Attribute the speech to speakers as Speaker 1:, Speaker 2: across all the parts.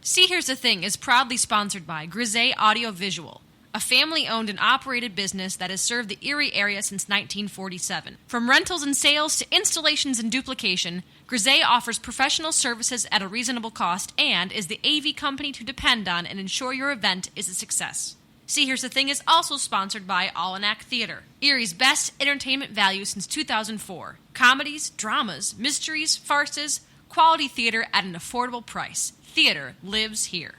Speaker 1: See Here's the Thing is proudly sponsored by VIII Audiovisual, a family-owned and operated business that has served the Erie area since 1947. From rentals and sales to installations and duplication, VIII offers professional services at a reasonable cost and is the AV company to depend on and ensure your event is a success. See Here's the Thing is also sponsored by All-In-Act Theater, Erie's best entertainment value since 2004. Comedies, dramas, mysteries, farces, quality theater at an affordable price. Theater lives here.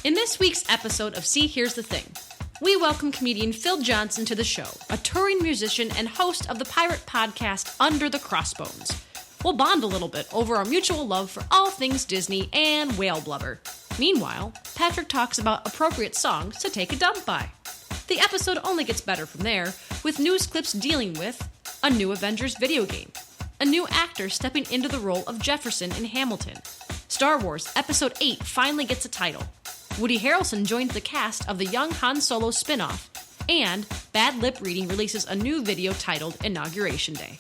Speaker 1: In this week's episode of See Here's the Thing, we welcome comedian Phil Johnson to the show, a touring musician and host of the pirate podcast Under the Crossbones. We'll bond a little bit over our mutual love for all things Disney and whale blubber. Meanwhile, Patrick talks about appropriate songs to take a dump by. The episode only gets better from there, with news clips dealing with a new Avengers video game, a new actor stepping into the role of Jefferson in Hamilton, Star Wars Episode 8 finally gets a title, Woody Harrelson joins the cast of the Young Han Solo spin-off, and Bad Lip Reading releases a new video titled Inauguration Day.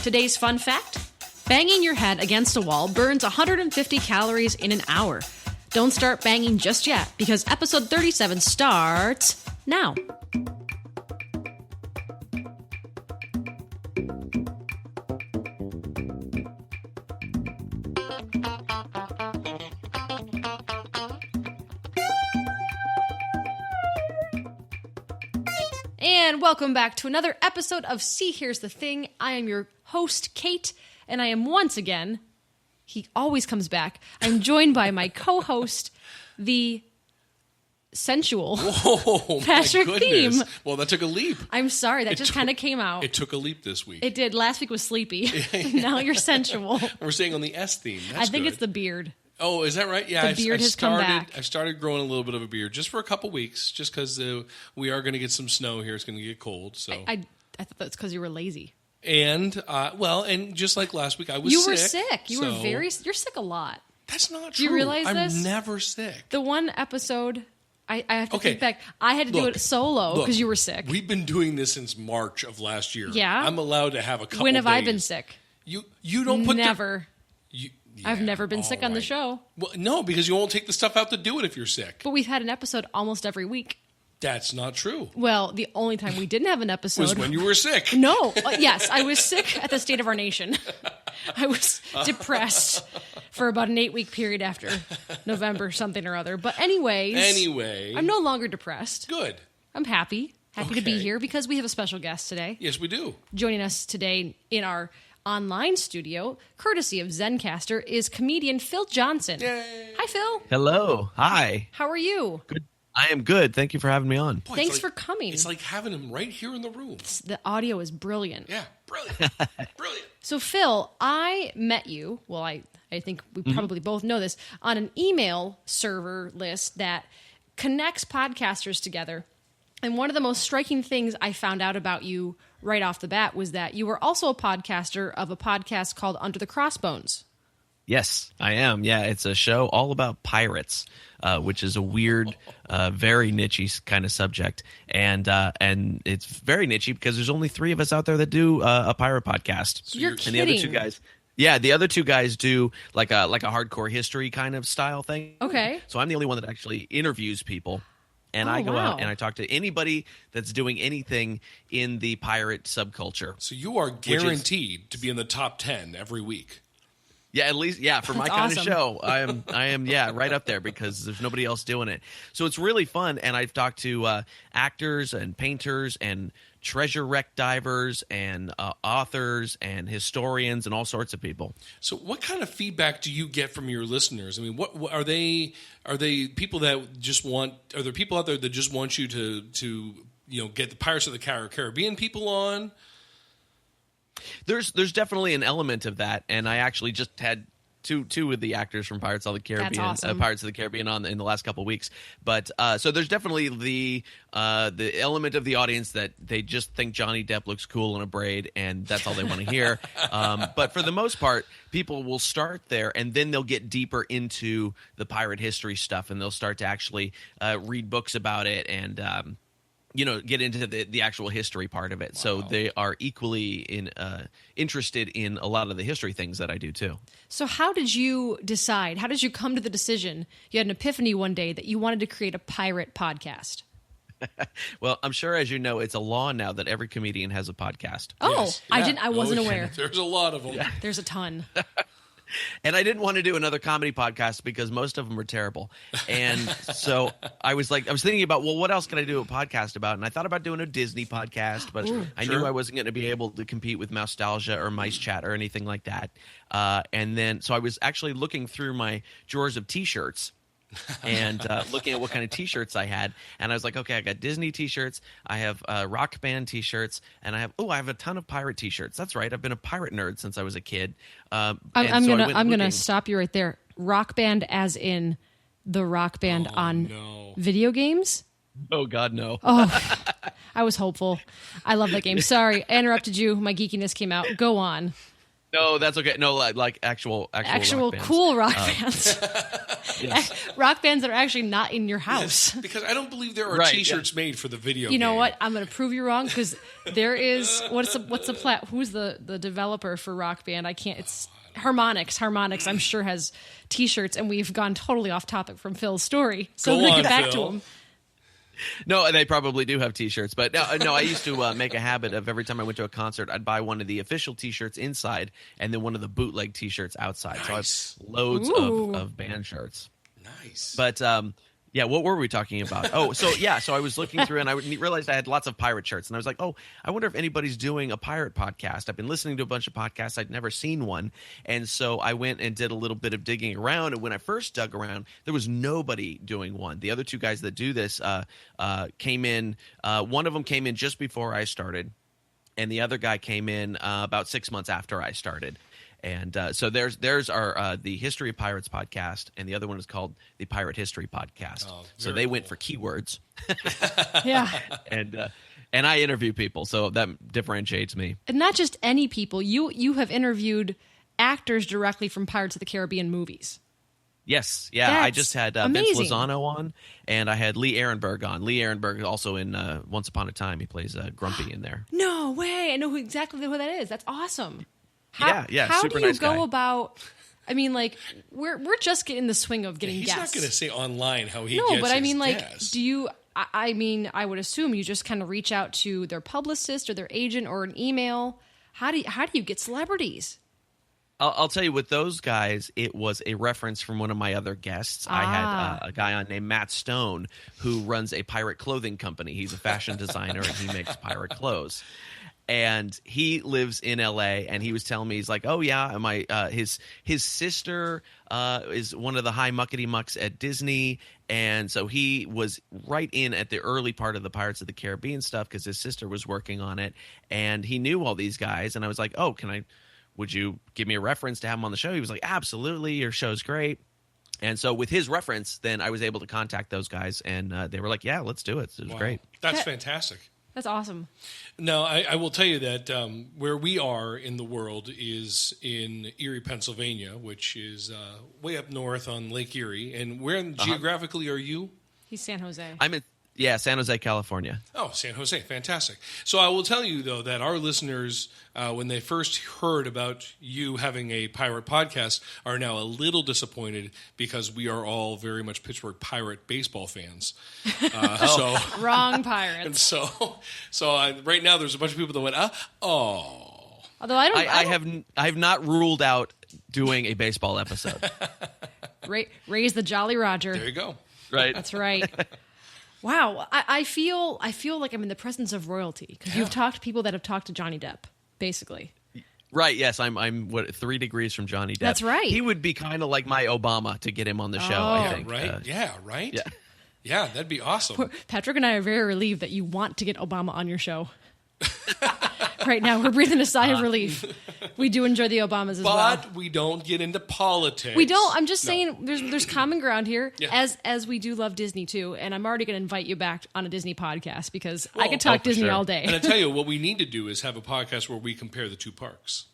Speaker 1: Today's fun fact: banging your head against a wall burns 150 calories in an hour. Don't start banging just yet, because episode 37 starts now. And welcome back to another episode of See Here's the Thing. I am your host, Kate, and I am once again, he always comes back, I'm joined by my co-host, the sensual Patrick Theme.
Speaker 2: Well, that took a leap.
Speaker 1: I'm sorry, that just kind of came out.
Speaker 2: It took a leap this week.
Speaker 1: It did. Last week was sleepy. Now you're sensual.
Speaker 2: We're staying on the S theme. That's
Speaker 1: I think
Speaker 2: good.
Speaker 1: It's the beard.
Speaker 2: Oh, is that right? Yeah,
Speaker 1: the beard has come back.
Speaker 2: I started growing a little bit of a beard just for a couple weeks, just because we are going to get some snow here. It's going to get cold. So
Speaker 1: I thought that's because you were lazy.
Speaker 2: And and just like last week, I was sick.
Speaker 1: You were sick. You're sick a lot.
Speaker 2: That's not true.
Speaker 1: Do you realize this?
Speaker 2: I'm never sick.
Speaker 1: The one episode, I have to think back. I had to do it solo because you were sick.
Speaker 2: We've been doing this since March of last year.
Speaker 1: Yeah,
Speaker 2: I'm allowed to have a couple.
Speaker 1: When have
Speaker 2: days.
Speaker 1: I been sick?
Speaker 2: You don't put
Speaker 1: never.
Speaker 2: Yeah,
Speaker 1: I've never been sick on the show.
Speaker 2: Well, no, because you won't take the stuff out to do it if you're sick.
Speaker 1: But we've had an episode almost every week.
Speaker 2: That's not true.
Speaker 1: Well, the only time we didn't have an episode
Speaker 2: was when you were sick.
Speaker 1: No. Yes, I was sick at the State of Our Nation. I was depressed for about an 8-week period after November something or other. But anyway, I'm no longer depressed.
Speaker 2: Good.
Speaker 1: I'm happy to be here because we have a special guest today.
Speaker 2: Yes, we do.
Speaker 1: Joining us today in our online studio, courtesy of Zencaster, is comedian Phil Johnson.
Speaker 2: Yay.
Speaker 1: Hi, Phil.
Speaker 3: Hello. Hi.
Speaker 1: How are you?
Speaker 3: Good. I am good. Thank you for having me on.
Speaker 2: Boy,
Speaker 1: Thanks for coming.
Speaker 2: It's like having him right here in the room.
Speaker 1: The audio is brilliant.
Speaker 2: Yeah, brilliant. Brilliant.
Speaker 1: So, Phil, I met you, well, I think we probably both know this, on an email server list that connects podcasters together. And one of the most striking things I found out about you right off the bat was that you were also a podcaster of a podcast called Under the Crossbones.
Speaker 3: Yes, I am. Yeah, it's a show all about pirates, which is a weird, very niche kind of subject. And it's very niche because there's only 3 of us out there that do a pirate podcast.
Speaker 1: So you're kidding.
Speaker 3: And the other 2 guys... Yeah, the other 2 guys do like a hardcore history kind of style thing.
Speaker 1: Okay.
Speaker 3: So I'm the only one that actually interviews people. And I go out and I talk to anybody that's doing anything in the pirate subculture.
Speaker 2: So you are guaranteed to be in the top 10 every week.
Speaker 3: Yeah, at least, yeah, for my kind of show, I am, right up there because there's nobody else doing it. So it's really fun, and I've talked to actors and painters and treasure wreck divers and authors and historians and all sorts of people. So
Speaker 2: what kind of feedback do you get from your listeners? I mean, what are they people that just want? Are there people out there that just want you to get the Pirates of the Caribbean people on?
Speaker 3: There's definitely an element of that, and I actually just had two of the actors from Pirates of the Caribbean,
Speaker 1: That's awesome.
Speaker 3: Pirates of the Caribbean on in the last couple of weeks. But so there's definitely the element of the audience that they just think Johnny Depp looks cool in a braid, and that's all they want to hear. But for the most part, people will start there, and then they'll get deeper into the pirate history stuff, and they'll start to actually read books about it and get into the actual history part of it. Wow. So they are equally interested in a lot of the history things that I do too.
Speaker 1: So how did you decide? How did you come to the decision? You had an epiphany one day that you wanted to create a pirate podcast.
Speaker 3: Well, I'm sure, as you know, it's a law now that every comedian has a podcast.
Speaker 1: Oh, yes. Yeah. I wasn't aware.
Speaker 2: There's a lot of them.
Speaker 1: Yeah. There's a ton.
Speaker 3: And I didn't want to do another comedy podcast because most of them are terrible. And so I was thinking about, well, what else can I do a podcast about? And I thought about doing a Disney podcast, but I knew I wasn't going to be able to compete with Mousetalgia or Mice Chat or anything like that. And then, so I was actually looking through my drawers of T-shirts and looking at what kind of T-shirts I had, and I was like, okay, I got Disney T-shirts, I have rock band T-shirts, and I have a ton of pirate T-shirts. That's right, I've been a pirate nerd since I was a kid.
Speaker 1: I'm gonna stop you right there. Rock band, as in the rock band video games?
Speaker 3: Oh God, no.
Speaker 1: Oh, I was hopeful. I love that game. Sorry, I interrupted you. My geekiness came out. Go on.
Speaker 3: No, that's okay. No, like actual rock bands.
Speaker 1: Cool rock bands.
Speaker 3: Yes.
Speaker 1: Rock bands that are actually not in your house.
Speaker 2: Yes, because I don't believe there are T-shirts made for the video game.
Speaker 1: You know what? I'm going to prove you wrong, because there is what's the who's the developer for Rock Band? I can't. It's Harmonix. Harmonix, I'm sure, has T-shirts, and we've gone totally off topic from Phil's story. So we'll get back to him.
Speaker 3: No, they probably do have T-shirts, but no. I used to make a habit of every time I went to a concert, I'd buy one of the official T-shirts inside, and then one of the bootleg T-shirts outside. Nice. So I have loads of band shirts.
Speaker 2: Nice.
Speaker 3: But yeah, what were we talking about? Oh, so I was looking through, and I realized I had lots of pirate shirts, and I was like, oh, I wonder if anybody's doing a pirate podcast. I've been listening to a bunch of podcasts. I'd never seen one, and so I went and did a little bit of digging around, and when I first dug around, there was nobody doing one. The other two guys that do this came in. One of them came in just before I started, and the other guy came in about 6 months after I started. And so there's our the History of Pirates podcast, and the other one is called the Pirate History podcast. Oh, so they went for keywords.
Speaker 1: Yeah.
Speaker 3: And I interview people, so that differentiates me.
Speaker 1: And not just any people. You have interviewed actors directly from Pirates of the Caribbean movies.
Speaker 3: Yes, yeah.
Speaker 1: That's
Speaker 3: I just had Vince Lozano on, and I had Lee Ehrenberg on. Lee Ehrenberg also in Once Upon a Time. He plays Grumpy in there.
Speaker 1: No way! I know exactly who that is. That's awesome.
Speaker 3: How
Speaker 1: do you
Speaker 3: nice
Speaker 1: go
Speaker 3: guy.
Speaker 1: about? I mean, like we're just getting the swing of getting
Speaker 2: He's
Speaker 1: guests.
Speaker 2: He's not going to say online how he gets
Speaker 1: No, but I mean,
Speaker 2: like,
Speaker 1: guests. Do you? I mean, I would assume you just kind of reach out to their publicist or their agent or an email. How do you get celebrities?
Speaker 3: I'll tell you, with those guys, it was a reference from one of my other guests. I had a guy on named Matt Stone who runs a pirate clothing company. He's a fashion designer, and he makes pirate clothes. And he lives in L.A., and he was telling me, he's like, oh, yeah, his sister is one of the high muckety mucks at Disney, and so he was right in at the early part of the Pirates of the Caribbean stuff because his sister was working on it, and he knew all these guys, and I was like, oh, would you give me a reference to have him on the show? He was like, absolutely, your show's great. And so with his reference, then I was able to contact those guys, and they were like, yeah, let's do it. It was great.
Speaker 2: That's fantastic.
Speaker 1: That's awesome.
Speaker 2: No, I will tell you that where we are in the world is in Erie, Pennsylvania, which is way up north on Lake Erie. And where geographically are you?
Speaker 1: He's San Jose.
Speaker 3: I'm in San Jose, California.
Speaker 2: Oh, San Jose. Fantastic. So I will tell you, though, that our listeners, when they first heard about you having a pirate podcast, are now a little disappointed because we are all very much Pittsburgh Pirate baseball fans. So
Speaker 1: wrong Pirates.
Speaker 2: And so right now there's a bunch of people that went, oh.
Speaker 1: Although I
Speaker 3: have not ruled out doing a baseball episode.
Speaker 1: Raise the Jolly Roger.
Speaker 2: There you go.
Speaker 3: Right.
Speaker 1: That's right. Wow, I feel like I'm in the presence of royalty because you've talked to people that have talked to Johnny Depp, basically.
Speaker 3: Right. Yes, I'm 3 degrees from Johnny Depp.
Speaker 1: That's right.
Speaker 3: He would be kind of like my Obama to get him on the show. I think.
Speaker 2: Right. Right.
Speaker 3: Yeah.
Speaker 2: Yeah, that'd be awesome.
Speaker 1: Patrick and I are very relieved that you want to get Obama on your show. Right now, we're breathing a sigh of relief. We do enjoy the Obamas as well.
Speaker 2: But we don't get into politics.
Speaker 1: We don't. I'm just saying there's common ground here, as we do love Disney, too. And I'm already going to invite you back on a Disney podcast because I could talk Disney all day.
Speaker 2: And I tell you, what we need to do is have a podcast where we compare the two parks.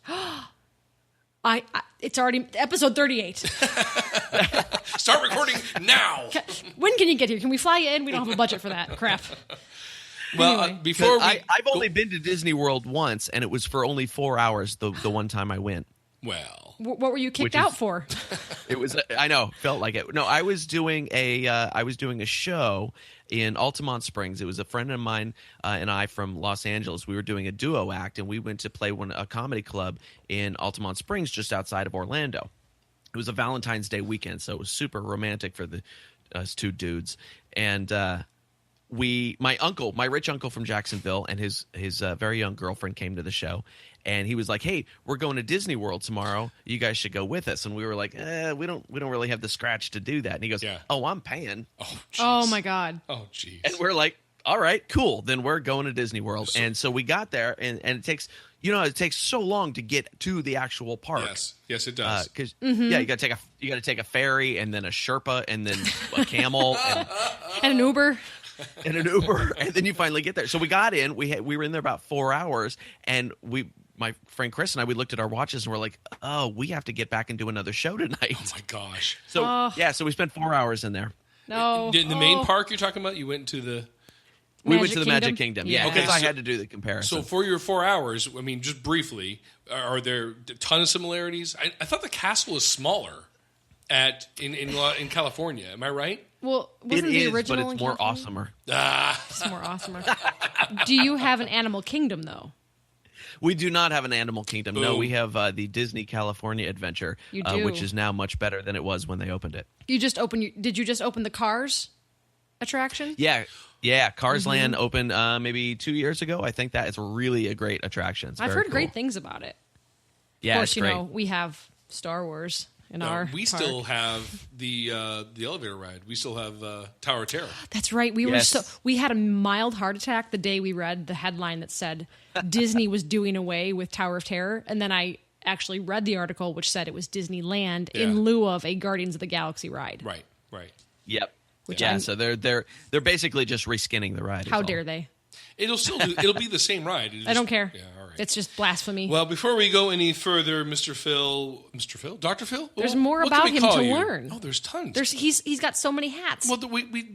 Speaker 1: It's already episode 38.
Speaker 2: Start recording now.
Speaker 1: When can you get here? Can we fly you in? We don't have a budget for that. Crap.
Speaker 2: Well,
Speaker 1: Anyway.
Speaker 2: before we,
Speaker 3: I've only been to Disney World once, and it was for only 4 hours. The one time I went,
Speaker 2: well,
Speaker 1: What were you kicked
Speaker 3: Which is-
Speaker 1: out for?
Speaker 3: it was. I know, felt like it. No, I was doing a show in Altamont Springs. It was a friend of mine and I from Los Angeles. We were doing a duo act, and we went to play a comedy club in Altamont Springs, just outside of Orlando. It was a Valentine's Day weekend, so it was super romantic for us two dudes. And my rich uncle from Jacksonville, and his very young girlfriend came to the show, and he was like, "Hey, we're going to Disney World tomorrow. You guys should go with us." And we were like, "We don't really have the scratch to do that." And he goes,
Speaker 2: Yeah.
Speaker 3: "Oh, I'm paying."
Speaker 2: oh, jeez.
Speaker 1: Oh my God.
Speaker 2: Oh, jeez.
Speaker 3: And we're like, "All right, cool. Then we're going to Disney World." And so we got there, and it takes so long to get to the actual park.
Speaker 2: Yes, it does.
Speaker 3: Because you got to take a ferry, and then a Sherpa, and then a camel,
Speaker 1: And an Uber.
Speaker 3: and an Uber, and then you finally get there. So we got in. We were in there about 4 hours, and my friend Chris and I, we looked at our watches and we're like, "Oh, we have to get back and do another show tonight."
Speaker 2: oh my gosh.
Speaker 3: So so we spent 4 hours in there.
Speaker 1: No.
Speaker 2: In the main park you're talking about, you went to the.
Speaker 3: We went
Speaker 1: Magic
Speaker 3: to the
Speaker 1: Kingdom?
Speaker 3: Magic Kingdom,
Speaker 1: Yeah.
Speaker 3: because
Speaker 2: Okay,
Speaker 3: I
Speaker 2: so-
Speaker 3: had to do the comparison.
Speaker 2: So for your 4 hours, I mean, just briefly, are there a ton of similarities? I thought the castle is smaller in California. Am I right?
Speaker 1: Well,
Speaker 3: it
Speaker 1: wasn't the
Speaker 3: is,
Speaker 1: original
Speaker 3: but it's
Speaker 1: in
Speaker 3: more
Speaker 1: California?
Speaker 3: awesomer.
Speaker 1: It's more awesomer. Do you have an Animal Kingdom, though?
Speaker 3: We do not have an Animal Kingdom. No,
Speaker 2: Boom.
Speaker 3: we have the Disney California Adventure,
Speaker 1: You do.
Speaker 3: which is now much better than it was when they opened it.
Speaker 1: Did you just open the Cars attraction?
Speaker 3: Yeah. Cars Land opened maybe 2 years ago. I think that is really a great attraction. It's
Speaker 1: I've
Speaker 3: very
Speaker 1: heard great
Speaker 3: cool.
Speaker 1: things about it.
Speaker 3: Yeah,
Speaker 1: Of course,
Speaker 3: it's great.
Speaker 1: we have Star Wars in our
Speaker 2: We
Speaker 1: park.
Speaker 2: still have the elevator ride. We still have Tower of Terror.
Speaker 1: That's right.
Speaker 3: Yes.
Speaker 1: We had a mild heart attack the day we read the headline that said Disney was doing away with Tower of Terror, and then I actually read the article which said it was Disneyland
Speaker 2: Yeah.
Speaker 1: in lieu of a Guardians of the Galaxy ride.
Speaker 2: Right.
Speaker 3: Yep.
Speaker 1: Which
Speaker 3: yeah,
Speaker 1: I'm-
Speaker 3: so they're basically just reskinning the ride. is
Speaker 1: How
Speaker 3: all.
Speaker 1: dare they?
Speaker 2: It'll be the same ride.
Speaker 1: I don't care.
Speaker 2: Yeah, all right.
Speaker 1: It's just blasphemy.
Speaker 2: Well, before we go any further, Mr. Phil, Dr. Phil,
Speaker 1: There's more
Speaker 2: what
Speaker 1: about
Speaker 2: can we
Speaker 1: him
Speaker 2: call
Speaker 1: to
Speaker 2: you?
Speaker 1: learn.
Speaker 2: Oh, there's tons.
Speaker 1: He's got so many hats.
Speaker 2: Well,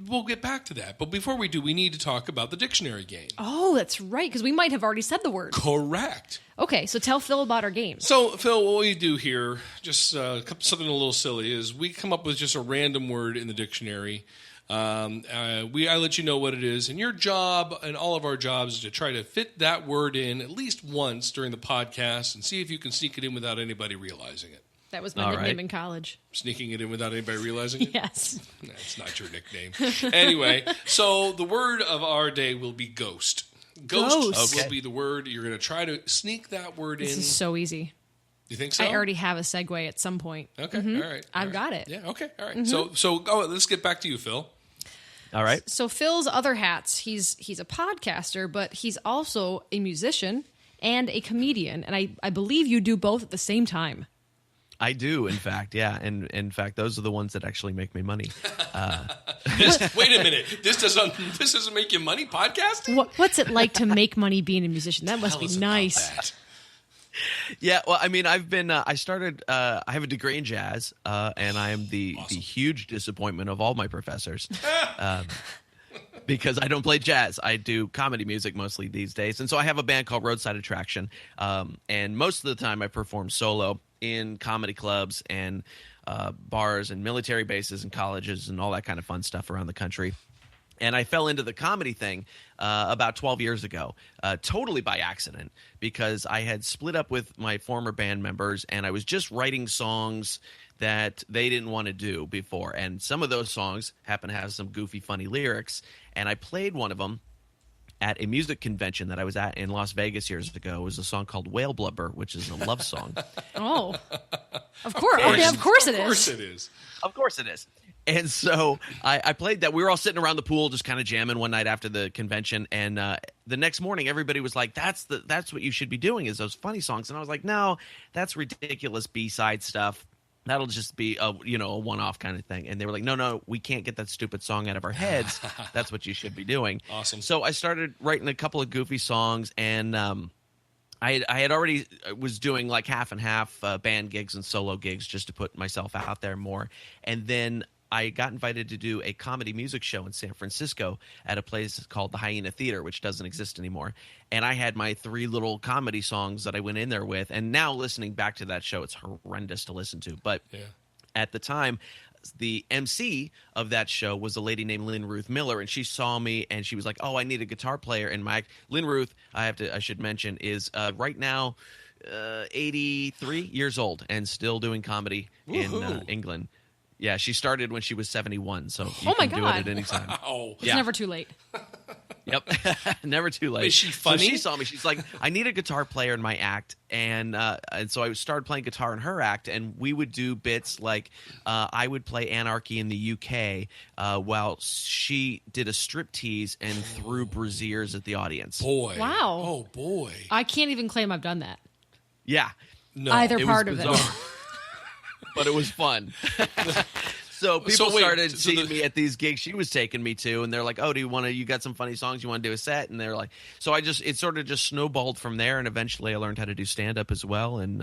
Speaker 2: we'll get back to that. But before we do, we need to talk about the dictionary game.
Speaker 1: Oh, that's right, because we might have already said the word.
Speaker 2: Correct.
Speaker 1: Okay, so tell Phil about our games.
Speaker 2: So, Phil, what we do here, just something a little silly, is we come up with just a random word in the dictionary. I let you know what it is, and your job and all of our jobs is to try to fit that word in at least once during the podcast and see if you can sneak it in without anybody realizing it.
Speaker 1: That was my
Speaker 3: All
Speaker 1: nickname
Speaker 3: right.
Speaker 1: in college.
Speaker 2: Sneaking it in without anybody realizing it?
Speaker 1: Yes.
Speaker 2: That's not your nickname. Anyway, so the word of our day will be ghost. Ghost
Speaker 1: Ghost.
Speaker 2: will
Speaker 3: Okay.
Speaker 2: be the word. You're going to try to sneak that word
Speaker 1: This
Speaker 2: in.
Speaker 1: is so easy.
Speaker 2: You think so?
Speaker 1: I already have a segue at some point.
Speaker 2: Okay, all right.
Speaker 1: I've got it.
Speaker 2: Yeah, okay, all right. So let's get back to you, Phil.
Speaker 3: All right.
Speaker 1: So Phil's other hats, he's a podcaster, but he's also a musician and a comedian. And I believe you do both at the same time.
Speaker 3: I do, in fact, yeah, and in fact, those are the ones that actually make me money.
Speaker 2: Wait a minute. This doesn't make you money podcasting?
Speaker 1: What's it like to make money being a musician? That must
Speaker 2: Tell
Speaker 1: be
Speaker 2: us about
Speaker 1: nice.
Speaker 2: that.
Speaker 3: Yeah, well, I mean, I've been. I started. I have a degree in jazz, and I am the huge disappointment of all my professors, because I don't play jazz. I do comedy music mostly these days, and so I have a band called Roadside Attraction, and most of the time I perform solo in comedy clubs and bars and military bases and colleges and all that kind of fun stuff around the country. And I fell into the comedy thing about 12 years ago, totally by accident, because I had split up with my former band members, and I was just writing songs that they didn't want to do before. And some of those songs happen to have some goofy, funny lyrics. And I played one of them at a music convention that I was at in Las Vegas years ago. It was a song called Whale Blubber, which is a love song.
Speaker 1: Oh, of course. Okay, of course it is.
Speaker 2: Of course it is.
Speaker 3: Of course it is. And so I played that. We were all sitting around the pool just kind of jamming one night after the convention. And the next morning, everybody was like, that's what you should be doing is those funny songs. And I was like, no, that's ridiculous B-side stuff. That'll just be a one-off kind of thing. And they were like, no, we can't get that stupid song out of our heads. That's what you should be doing.
Speaker 2: Awesome.
Speaker 3: So I started writing a couple of goofy songs, and I had already was doing like half and half band gigs and solo gigs just to put myself out there more. And then I got invited to do a comedy music show in San Francisco at a place called the Hyena Theater, which doesn't exist anymore. And I had my 3 little comedy songs that I went in there with. And now listening back to that show, it's horrendous to listen to. But at the time, the MC of that show was a lady named Lynn Ruth Miller, and she saw me and she was like, "Oh, I need a guitar player." And Lynn Ruth, I should mention, is right now 83 years old and still doing comedy in England. Yeah, she started when she was 71, so you can do it at any time.
Speaker 1: Wow. It's never too late.
Speaker 3: Yep, never too late.
Speaker 2: Is she funny?
Speaker 3: So she saw me. She's like, "I need a guitar player in my act," and so I started playing guitar in her act, and we would do bits like I would play Anarchy in the UK while she did a striptease and threw brassieres at the audience.
Speaker 2: Boy,
Speaker 1: wow,
Speaker 2: oh boy,
Speaker 1: I can't even claim I've done that.
Speaker 3: Yeah,
Speaker 2: no,
Speaker 1: either part of it.
Speaker 3: But it was fun. So people started seeing me at these gigs she was taking me to, and they're like, "Oh, you got some funny songs? You want to do a set?" And they're like, so it sort of just snowballed from there, and eventually I learned how to do stand-up as well, and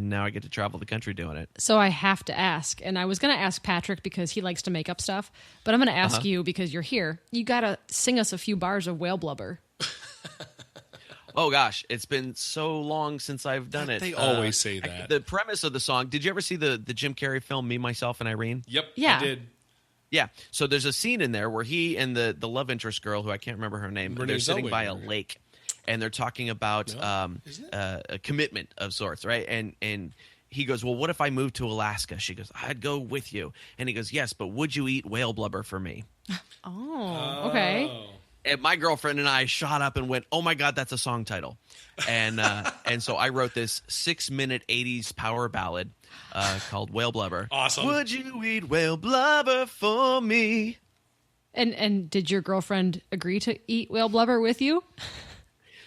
Speaker 3: now I get to travel the country doing it.
Speaker 1: So I have to ask, and I was going to ask Patrick because he likes to make up stuff, but I'm going to ask you because you're here. You got to sing us a few bars of Whale Blubber.
Speaker 3: Oh, gosh. It's been so long since I've done it.
Speaker 2: They always say that.
Speaker 3: The premise of the song, did you ever see the Jim Carrey film, Me, Myself, and Irene?
Speaker 2: Yep,
Speaker 1: yeah.
Speaker 2: I did.
Speaker 3: Yeah. So there's a scene in there where he and the love interest girl, who I can't remember her name, they're sitting by a lake, and they're talking about a commitment of sorts, right? And he goes, "Well, what if I moved to Alaska?" She goes, "I'd go with you." And he goes, "Yes, but would you eat whale blubber for me?"
Speaker 1: Oh, okay.
Speaker 3: And my girlfriend and I shot up and went, "Oh my God, that's a song title." And so I wrote this 6-minute 80s power ballad called Whale Blubber.
Speaker 2: Awesome.
Speaker 3: Would you eat whale blubber for me?
Speaker 1: And did your girlfriend agree to eat whale blubber with you?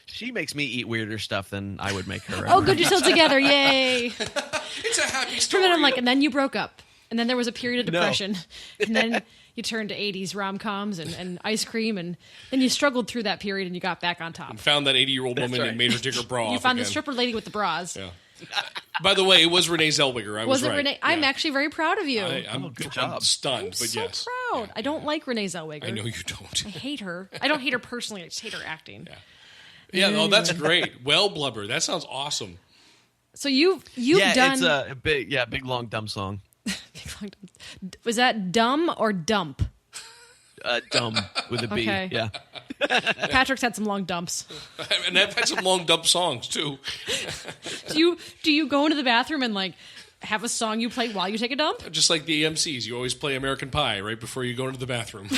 Speaker 3: She makes me eat weirder stuff than I would make her.
Speaker 1: Oh, good, you're still together. Yay.
Speaker 2: It's a happy story.
Speaker 1: And then I'm like, and then you broke up. And then there was a period of depression. No. And then you turned to 80s rom-coms and ice cream, and then you struggled through that period and you got back on top.
Speaker 2: And found that 80-year-old woman and made her take her bra off.
Speaker 1: You found
Speaker 2: again.
Speaker 1: the stripper lady with the bras.
Speaker 2: Yeah. By the way, it was Renee Zellweger. I was right.
Speaker 1: Renee? Yeah. I'm actually very proud of you.
Speaker 2: I'm stunned,
Speaker 1: I'm
Speaker 2: but
Speaker 1: so
Speaker 2: yes.
Speaker 1: proud.
Speaker 2: Yeah.
Speaker 1: I don't like Renee Zellweger.
Speaker 2: I know you don't.
Speaker 1: I hate her. I don't hate her personally. I just hate her acting.
Speaker 2: Yeah. Yeah. Oh, that's great. Whale blubber. That sounds awesome.
Speaker 1: So you've done.
Speaker 3: It's a big long dumb song.
Speaker 1: Was that dumb or dump?
Speaker 3: Dumb with a B.
Speaker 1: Okay.
Speaker 3: Yeah.
Speaker 1: Patrick's had some long dumps.
Speaker 2: And I've had some long dump songs too.
Speaker 1: Do you go into the bathroom and like have a song you play while you take a dump?
Speaker 2: Just like the AMCs, you always play American Pie right before you go into the bathroom.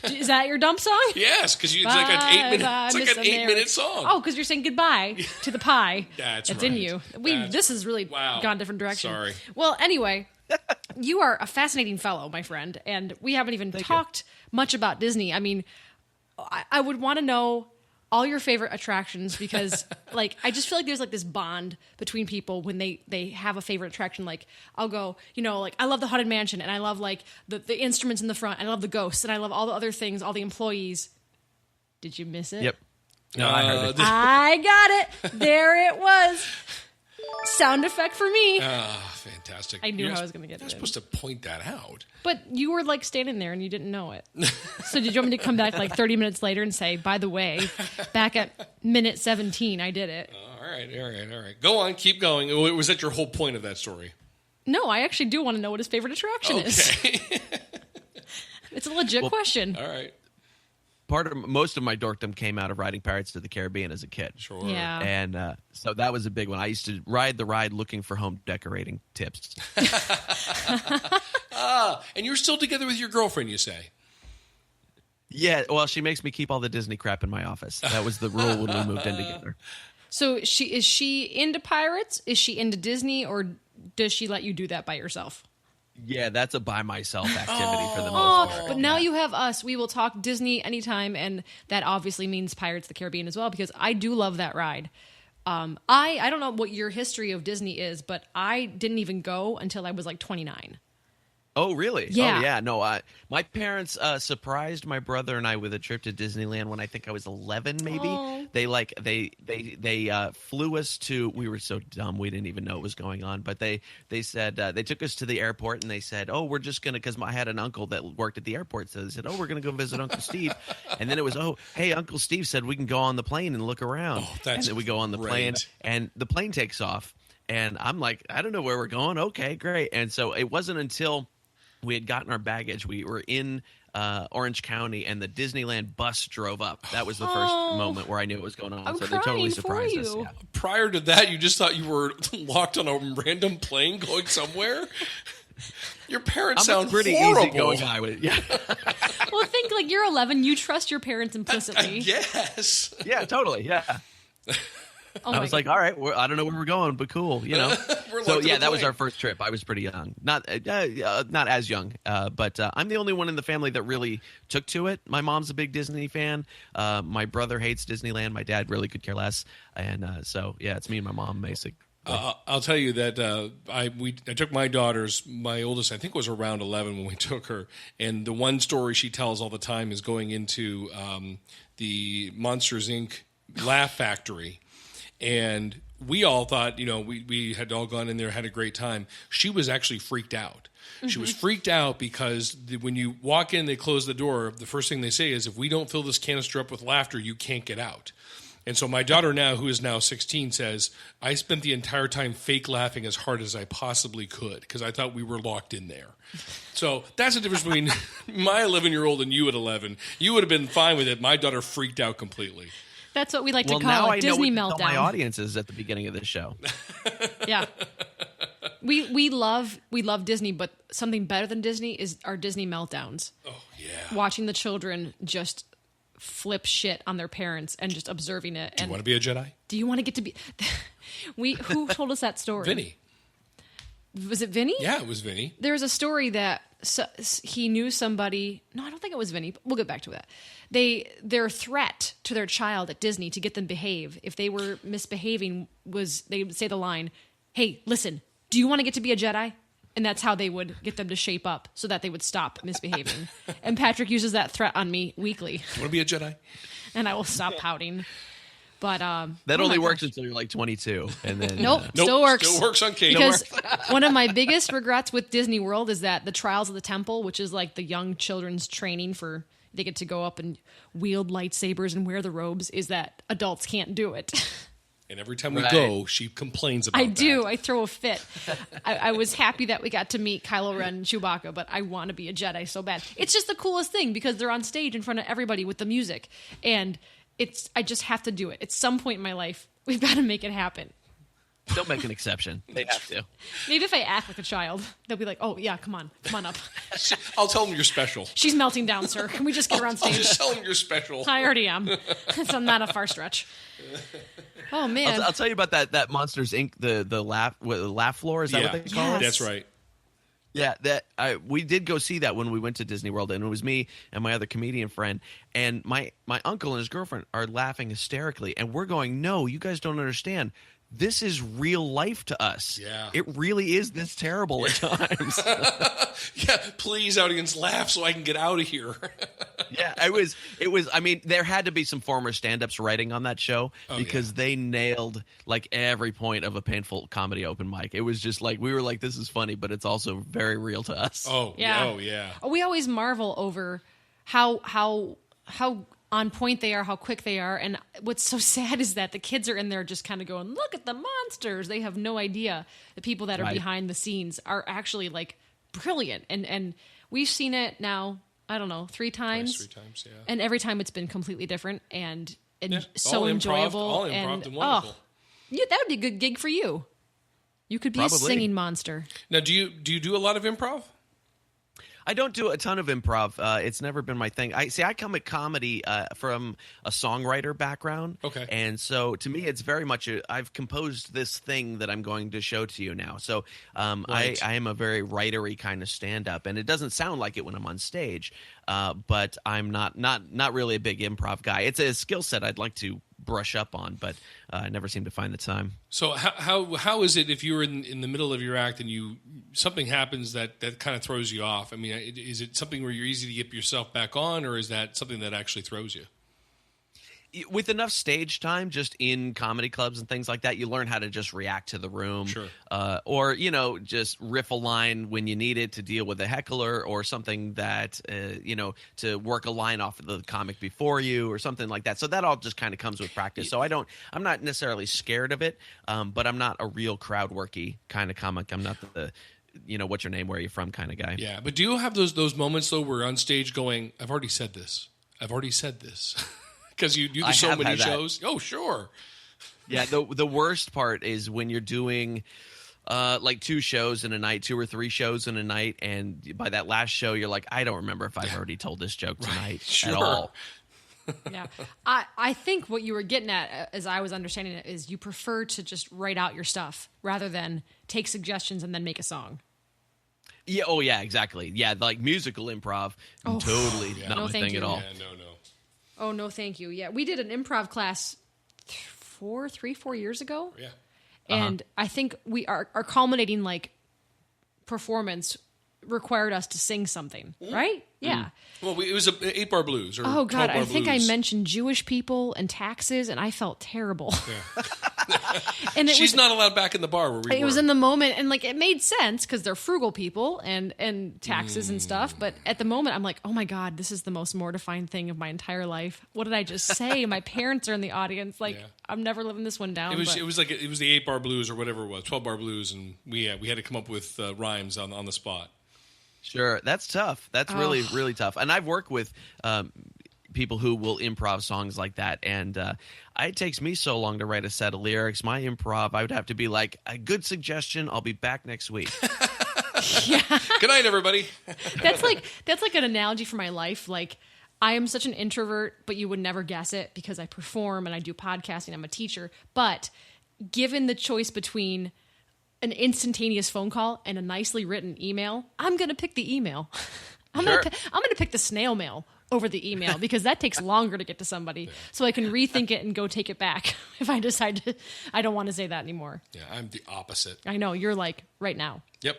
Speaker 1: Is that your dump song?
Speaker 2: Yes, because it's like an 8-minute song.
Speaker 1: Oh, because you're saying goodbye to the pie.
Speaker 2: That's
Speaker 1: right.
Speaker 2: in
Speaker 1: you. This has really gone a different direction.
Speaker 2: Sorry.
Speaker 1: Well, anyway, you are a fascinating fellow, my friend, and we haven't even talked much about Disney. I mean, I would want to know all your favorite attractions because like I just feel like there's like this bond between people when they have a favorite attraction. Like I'll go, like I love the Haunted Mansion and I love like the instruments in the front and I love the ghosts and I love all the other things, all the employees. Did you miss it?
Speaker 3: Yep. No, I heard it.
Speaker 1: I got it. There it was. Sound effect for me.
Speaker 2: Fantastic.
Speaker 1: I knew I was going to get it.
Speaker 2: You're supposed to point that out.
Speaker 1: But you were like standing there and you didn't know it. So did you want me to come back like 30 minutes later and say, by the way, back at minute 17, I did it?
Speaker 2: All right. Go on, keep going. Was that your whole point of that story?
Speaker 1: No, I actually do want to know what his favorite attraction is. It's a legit question.
Speaker 2: All right.
Speaker 3: Most of my dorkdom came out of riding Pirates of the Caribbean as a kid.
Speaker 2: Sure.
Speaker 1: Yeah.
Speaker 3: And so that was a big one. I used to ride the ride looking for home decorating tips.
Speaker 2: And you're still together with your girlfriend, you say?
Speaker 3: Yeah, well, she makes me keep all the Disney crap in my office. That was the rule when we moved in together.
Speaker 1: So is she into pirates? Is she into Disney? Or does she let you do that by yourself?
Speaker 3: Yeah, that's a by myself activity for the most part.
Speaker 1: But now you have us. We will talk Disney anytime, and that obviously means Pirates of the Caribbean as well, because I do love that ride. I don't know what your history of Disney is, but I didn't even go until I was like 29.
Speaker 3: Oh, really?
Speaker 1: Yeah.
Speaker 3: Oh, yeah. No, my parents surprised my brother and I with a trip to Disneyland when I think I was 11, maybe.
Speaker 1: Oh.
Speaker 3: They flew us to. We were so dumb, we didn't even know what was going on. But they said they took us to the airport and they said, "Oh, we're just gonna," because I had an uncle that worked at the airport, so they said, "Oh, we're gonna go visit Uncle Steve," and then it was, "Oh, hey, Uncle Steve said we can go on the plane and look around."
Speaker 2: Oh, that's
Speaker 3: and then we go on the plane, and the plane takes off, and I'm like, I don't know where we're going. Okay, great. And so it wasn't until we had gotten our baggage. We were in Orange County, and the Disneyland bus drove up. That was the first moment where I knew what was going on.
Speaker 1: I'm
Speaker 3: so they totally
Speaker 1: crying
Speaker 3: surprised
Speaker 1: for
Speaker 3: us.
Speaker 1: you.
Speaker 3: Yeah.
Speaker 2: Prior to that, you just thought you were locked on a random plane going somewhere? Your parents sound
Speaker 3: pretty
Speaker 2: horrible.
Speaker 3: easygoing guy with it. Yeah.
Speaker 1: Well, think like you're 11. You trust your parents implicitly.
Speaker 2: Yes.
Speaker 3: Yeah, totally. Yeah.
Speaker 1: Oh
Speaker 3: I was like, all right, I don't know where we're going, but cool, you know. So yeah, that was our first trip. I was pretty young, not as young, but I'm the only one in the family that really took to it. My mom's a big Disney fan. My brother hates Disneyland. My dad really could care less, and so yeah, it's me and my mom basically.
Speaker 2: I'll tell you that I took my daughters. My oldest, I think, was around 11 when we took her. And the one story she tells all the time is going into the Monsters Inc. Laugh Factory. And we all thought, we had all gone in there, had a great time. She was actually freaked out. Mm-hmm. She was freaked out because when you walk in, they close the door. The first thing they say is, if we don't fill this canister up with laughter, you can't get out. And so my daughter now, who is now 16, says, I spent the entire time fake laughing as hard as I possibly could because I thought we were locked in there. So that's the difference between my 11-year-old and you at 11. You would have been fine with it. My daughter freaked out completely.
Speaker 1: That's what we like to
Speaker 3: now
Speaker 1: call
Speaker 3: I
Speaker 1: a Disney
Speaker 3: know what
Speaker 1: meltdown.
Speaker 3: my audience is at the beginning of this show.
Speaker 1: Yeah. We love Disney, but something better than Disney is our Disney meltdowns.
Speaker 2: Oh, yeah.
Speaker 1: Watching the children just flip shit on their parents and just observing it.
Speaker 2: Do you want to be a Jedi?
Speaker 1: Do you want to get to be... Who told us that story?
Speaker 2: Vinny.
Speaker 1: Was it Vinny?
Speaker 2: Yeah, it was Vinny.
Speaker 1: There was a story that he knew somebody... No, I don't think it was Vinny. But we'll get back to that. Their threat to their child at Disney to get them behave, if they were misbehaving, was they would say the line, hey, listen, do you want to get to be a Jedi? And that's how they would get them to shape up so that they would stop misbehaving. And Patrick uses that threat on me weekly.
Speaker 2: Do you want to be a Jedi?
Speaker 1: And I will stop pouting. But
Speaker 3: that only works until you're like 22, and then
Speaker 1: nope, still works.
Speaker 2: Still works on Kate.
Speaker 1: Because one of my biggest regrets with Disney World is that the Trials of the Temple, which is like the young children's training for they get to go up and wield lightsabers and wear the robes, is that adults can't do it.
Speaker 2: And every time we go, she complains about
Speaker 1: I
Speaker 2: that.
Speaker 1: do. I throw a fit. I was happy that we got to meet Kylo Ren and Chewbacca, but I want to be a Jedi so bad. It's just the coolest thing because they're on stage in front of everybody with the music. And I just have to do it. At some point in my life, we've got to make it happen.
Speaker 3: Don't make an exception. They have to.
Speaker 1: Maybe if I act like a child, they'll be like, oh, yeah, come on up.
Speaker 2: I'll tell them you're special.
Speaker 1: She's melting down, sir. Can we just get her on stage?
Speaker 2: I'll just tell them you're special.
Speaker 1: I already am. So I'm not a far stretch. Oh, man.
Speaker 3: I'll tell you about that Monsters Inc. The laugh floor. Is that what they call it?
Speaker 2: That's right.
Speaker 3: Yeah, we did go see that when we went to Disney World, and it was me and my other comedian friend, and my uncle and his girlfriend are laughing hysterically, and we're going, no, you guys don't understand. This is real life to us.
Speaker 2: Yeah.
Speaker 3: It really is this terrible at times.
Speaker 2: Yeah, please, audience, laugh so I can get out of here.
Speaker 3: Yeah, it was. I mean, there had to be some former stand-ups writing on that show because they nailed like every point of a painful comedy open mic. It was just like we were like, this is funny, but it's also very real to us.
Speaker 2: Oh yeah.
Speaker 1: We always marvel over how on point they are, how quick they are, and what's so sad is that the kids are in there just kind of going, look at the monsters. They have no idea the people that are behind the scenes are actually like brilliant, and we've seen it now. I don't know, 3 times.
Speaker 2: Twice, 3 times, yeah.
Speaker 1: And every time it's been completely different and so
Speaker 2: all
Speaker 1: enjoyable.
Speaker 2: All improv and wonderful.
Speaker 1: Yeah, that would be a good gig for you. You could be a singing monster.
Speaker 2: Now, do you do a lot of improv?
Speaker 3: I don't do a ton of improv. It's never been my thing. I come at comedy from a songwriter background.
Speaker 2: Okay.
Speaker 3: And so to me, it's very much I've composed this thing that I'm going to show to you now. So I am a very writery kind of stand-up, and it doesn't sound like it when I'm on stage. But I'm not really a big improv guy. It's a skill set I'd like to brush up on, but I never seem to find the time.
Speaker 2: So how is it if you're in the middle of your act and something happens that kind of throws you off? I mean, is it something where you're easy to get yourself back on, or is that something that actually throws you?
Speaker 3: With enough stage time, just in comedy clubs and things like that, you learn how to just react to the room.
Speaker 2: Sure.
Speaker 3: Or, just riff a line when you need it to deal with a heckler, or something that, to work a line off of the comic before you or something like that. So that all just kind of comes with practice. So I'm not necessarily scared of it, but I'm not a real crowd worky kind of comic. I'm not the what's your name, where are you from kind of guy.
Speaker 2: Yeah. But do you have those moments, though, where on stage going, I've already said this. Because you do so many shows. Oh, sure.
Speaker 3: Yeah, the worst part is when you're doing like 2 shows in a night, 2 or 3 shows in a night, and by that last show, you're like, I don't remember if I've already told this joke tonight at all.
Speaker 1: Yeah. I think what you were getting at, as I was understanding it, is you prefer to just write out your stuff rather than take suggestions and then make a song.
Speaker 3: Yeah. Oh, yeah, exactly. Yeah, like musical improv, totally not my thing at all.
Speaker 2: Yeah, no.
Speaker 1: Oh, no, thank you. Yeah, we did an improv class 4 years ago.
Speaker 2: Yeah.
Speaker 1: And I think our culminating, performance required us to sing something, right? Yeah.
Speaker 2: Well, it was 8-bar blues. Or
Speaker 1: oh, God, I think
Speaker 2: blues.
Speaker 1: I mentioned Jewish people and taxes, and I felt terrible.
Speaker 2: Yeah.
Speaker 1: And
Speaker 2: She's not allowed back in the bar where we were.
Speaker 1: It was in the moment, and it made sense because they're frugal people and taxes and stuff. But at the moment, I'm like, oh my God, this is the most mortifying thing of my entire life. What did I just say? My parents are in the audience. I'm never living this one down.
Speaker 2: It was the 8-bar blues or whatever it was, 12-bar blues, and we had to come up with rhymes on the spot.
Speaker 3: Sure, that's tough. That's really, really tough. And I've worked with people who will improv songs like that, and it takes me so long to write a set of lyrics. My improv, I would have to be like, a good suggestion, I'll be back next week.
Speaker 1: Yeah.
Speaker 2: Good night, everybody.
Speaker 1: That's like an analogy for my life. I am such an introvert, but you would never guess it because I perform and I do podcasting. I'm a teacher. But given the choice between an instantaneous phone call and a nicely written email, I'm going to pick the email. I'm going to pick the snail mail over the email because that takes longer to get to somebody. So I can rethink it and go take it back if I decide I don't want to say that anymore.
Speaker 2: Yeah, I'm the opposite.
Speaker 1: I know. You're right now.
Speaker 2: Yep.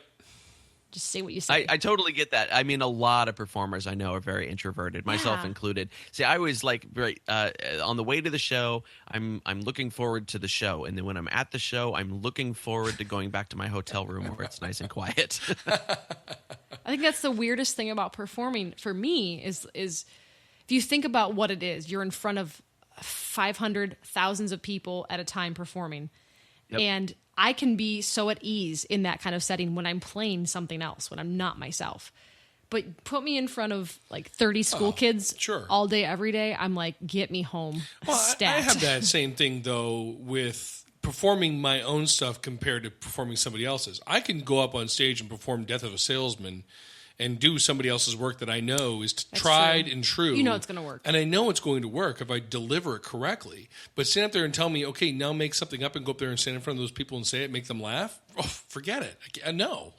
Speaker 1: Just say what you say.
Speaker 3: I totally get that. I mean, a lot of performers I know are very introverted, myself included. See, I always on the way to the show, I'm looking forward to the show, and then when I'm at the show, I'm looking forward to going back to my hotel room where it's nice and quiet.
Speaker 1: I think that's the weirdest thing about performing for me is if you think about what it is, you're in front of 500 thousands of people at a time performing, and I can be so at ease in that kind of setting when I'm playing something else, when I'm not myself. But put me in front of 30 school kids all day, every day. I'm like, get me home.
Speaker 2: Well, I have that same thing, though, with performing my own stuff compared to performing somebody else's. I can go up on stage and perform Death of a Salesman and do somebody else's work that I know is tried and true.
Speaker 1: You know it's going to work.
Speaker 2: And I know it's going to work if I deliver it correctly. But stand up there and tell me, okay, now make something up and go up there and stand in front of those people and say it, make them laugh? Oh, forget it. No.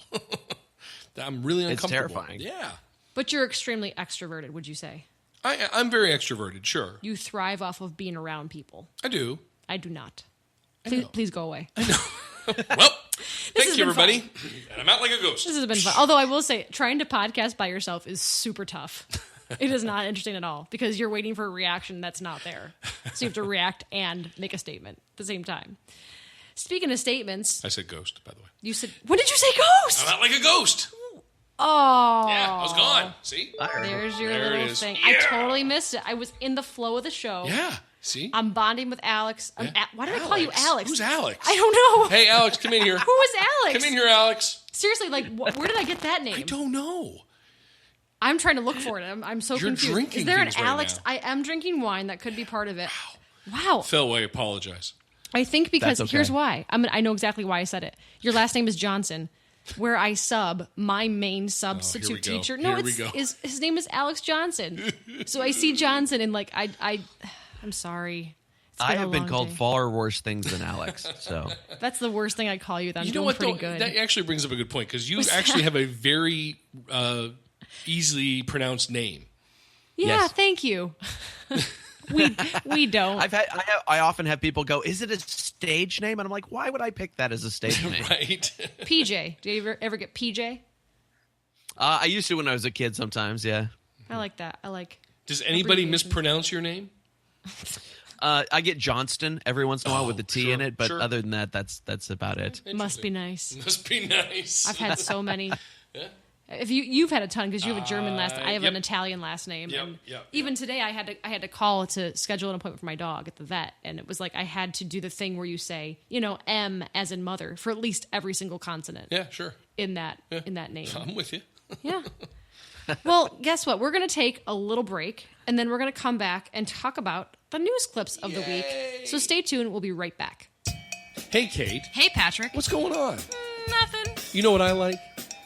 Speaker 2: I'm really uncomfortable.
Speaker 3: It's terrifying.
Speaker 2: Yeah.
Speaker 1: But you're extremely extroverted, would you say?
Speaker 2: I'm very extroverted, sure.
Speaker 1: You thrive off of being around people.
Speaker 2: I do.
Speaker 1: I do not. Please go away.
Speaker 2: I know. Well, thank you, everybody. And I'm out like a ghost.
Speaker 1: This has been fun. Although I will say, trying to podcast by yourself is super tough. It is not interesting at all because you're waiting for a reaction that's not there. So you have to react and make a statement at the same time. Speaking of statements...
Speaker 2: I said ghost, by the way.
Speaker 1: You said... When did you say ghost?
Speaker 2: I'm out like a ghost.
Speaker 1: Oh.
Speaker 2: Yeah, I was gone. See?
Speaker 1: There's your
Speaker 2: there
Speaker 1: little thing. Yeah. I totally missed it. I was in the flow of the show.
Speaker 2: Yeah. See?
Speaker 1: I'm bonding with Alex. Why did I call you Alex?
Speaker 2: Who's Alex?
Speaker 1: I don't know.
Speaker 2: Hey, Alex, come in here.
Speaker 1: Who is Alex?
Speaker 2: Come in here, Alex.
Speaker 1: Seriously, where did I get that name?
Speaker 2: I don't know.
Speaker 1: I'm trying to look for it. I'm so
Speaker 2: You're
Speaker 1: confused.
Speaker 2: Drinking
Speaker 1: is there an
Speaker 2: right
Speaker 1: Alex?
Speaker 2: Now.
Speaker 1: I am drinking wine. That could be part of it. Wow.
Speaker 2: Phil, I apologize.
Speaker 1: I think because
Speaker 3: okay.
Speaker 1: Here's why. I know exactly why I said it. Your last name is Johnson. Where I sub, my main substitute teacher. No, his name is Alex Johnson. So I see Johnson and I'm sorry.
Speaker 3: I have been called far worse things than Alex. So
Speaker 1: that's the worst thing I call you. Then
Speaker 2: you know what?
Speaker 1: Pretty good.
Speaker 2: That actually brings up a good point because you actually have a very easily pronounced name.
Speaker 1: Yeah,
Speaker 3: yes.
Speaker 1: Thank you. We don't.
Speaker 3: I often have people go, "Is it a stage name?" And I'm like, "Why would I pick that as a stage name?"
Speaker 2: Right.
Speaker 1: PJ. Do you ever get PJ?
Speaker 3: I used to when I was a kid sometimes, yeah.
Speaker 1: I like that.
Speaker 2: Does anybody mispronounce your name?
Speaker 3: I get Johnston every once in a while with the T in it, but
Speaker 2: sure.
Speaker 3: other than that, that's about it.
Speaker 1: Must be nice.
Speaker 2: Must be nice.
Speaker 1: I've had so many.
Speaker 2: Yeah.
Speaker 1: If you've had a ton because you have a German last. I have
Speaker 2: Yep.
Speaker 1: an Italian last name.
Speaker 2: Yep,
Speaker 1: And
Speaker 2: yep,
Speaker 1: even today, I had to call to schedule an appointment for my dog at the vet, and it was like I had to do the thing where you say, M as in mother for at least every single consonant.
Speaker 2: Yeah, sure.
Speaker 1: In that name.
Speaker 2: I'm with you.
Speaker 1: Yeah. Well, guess what? We're going to take a little break, and then we're going to come back and talk about the news clips of the week. So stay tuned. We'll be right back.
Speaker 2: Hey, Kate.
Speaker 1: Hey, Patrick.
Speaker 2: What's going on?
Speaker 1: Nothing.
Speaker 2: You know what I like?